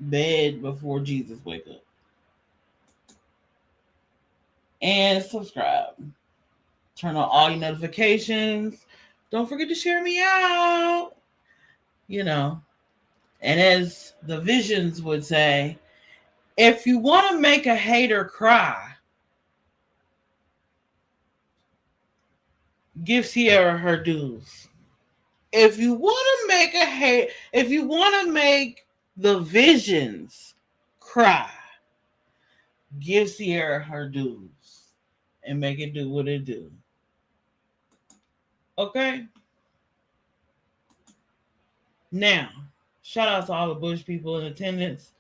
Bed before Jesus wake up. And subscribe. Turn on all your notifications. Don't forget to share me out. You know. And as the visions would say, if you want to make a hater cry, give Sierra her dues. If you want to make the visions cry, give Sierra her dues and make it do what it do. Okay? Now, shout out to all the Bush people in attendance.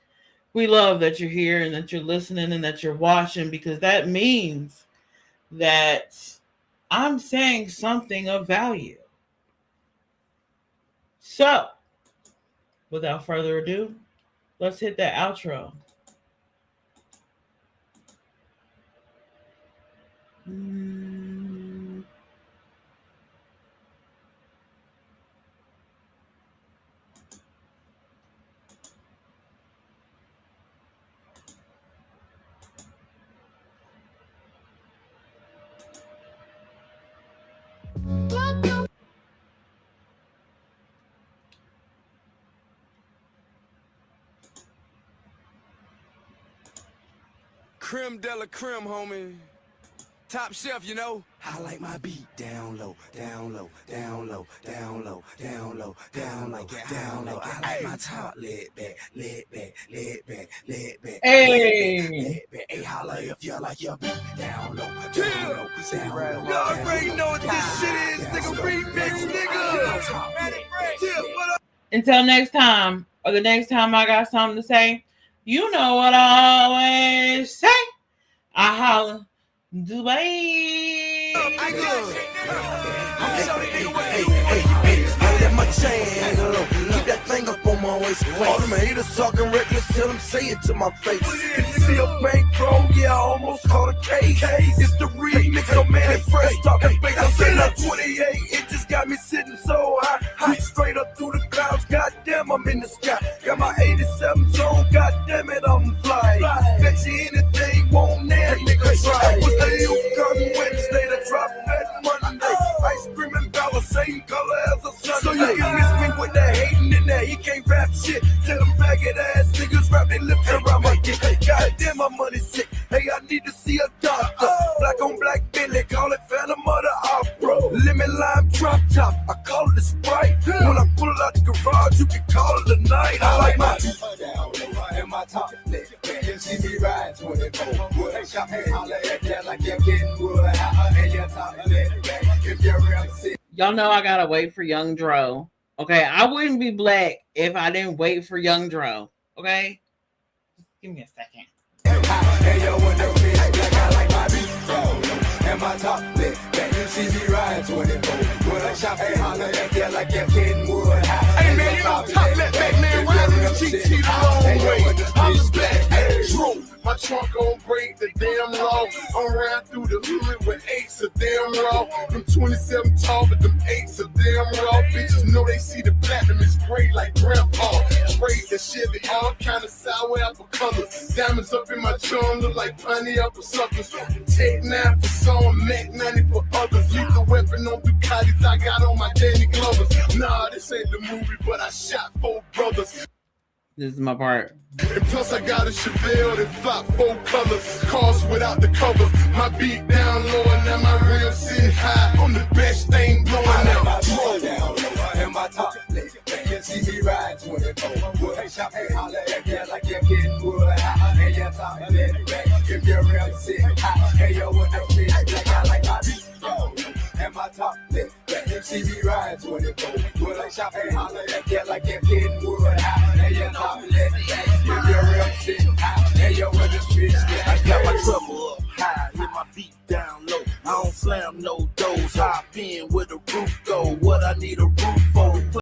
We love that you're here and that you're listening and that you're watching, because that means that I'm saying something of value. So, without further ado, let's hit that outro. Creme de la creme, homie. Top shelf, you know. I like my beat down low, down low, down low, down low, down low, down low, down low. I like my top laid back, laid back, laid back, laid back. Hey, hey, holla if you like your beat down low, down low, down low. You already know what this shit is, nigga. Remix, nigga. What up? Until next time, or the next time I got something to say, you know what I always say. I holla. Dubai. I let my chain hang low. Keep that thing up on my waist. All them haters talking reckless, tell them say it to my face. If you see a bankroll, yeah, I almost caught a case. It's the remix, so man, it fresh talking bass. I'm sitting up 28, it just got me sitting so high. Straight up through the clouds, goddamn, I'm in the sky. Got my 87 zone, goddamn it, I'm flying. Bet you anything, won't that nigga try. Was the new gun Wednesday to drop that Monday? Ice cream top lip, you see me ride 24. Wood shop and holler at you like you're getting wood. And your top lip, if you're real sick. Y'all know I gotta wait for Young Dro. Okay, I wouldn't be black if I didn't wait for Young Dro. Okay, just give me a second. Hey yo, when the bitch black, I like my beat. And my top lip, you see me ride 24. Wood shop and holler at you like you're getting wood. Hey man, you know top left back man, riding the GT the long way. I'm the black ass true. My trunk on break the damn law. I'm riding through the hood with 8s of damn raw. Them 27 tall, but them 8s of damn raw. Bitches know they see the platinum is gray like grandpa. Spray the shit, they all kind of sour apple colors. Diamonds up in my chum look like pineapple suckers. Take 9 for some, Mac 90 for others. Lethal weapon on Ducatis, I got on my Danny Glovers. Nah, this ain't the movie, but I shot 4 brothers. This is my part. And plus I got a Chevelle that flop 4 colors. Cars without the covers. My beat down low and now my rim sitting high. On the best thing blowing out. My beat down low and my top lip, you see me ride 24. Wood shop and holler at you like you're getting wood. And your top lip, if you're real sick. Hey yo, when the bitch black, I like my beat down low and my top lip, you see me ride 24. Wood shop and holler at you like you're getting wood. And your top lip, if you're real sick. Hey yo, when the bitch black, I got my trouble up high, hit my beat down low. I don't slam no doors, hop in where the roof go. What I need a roof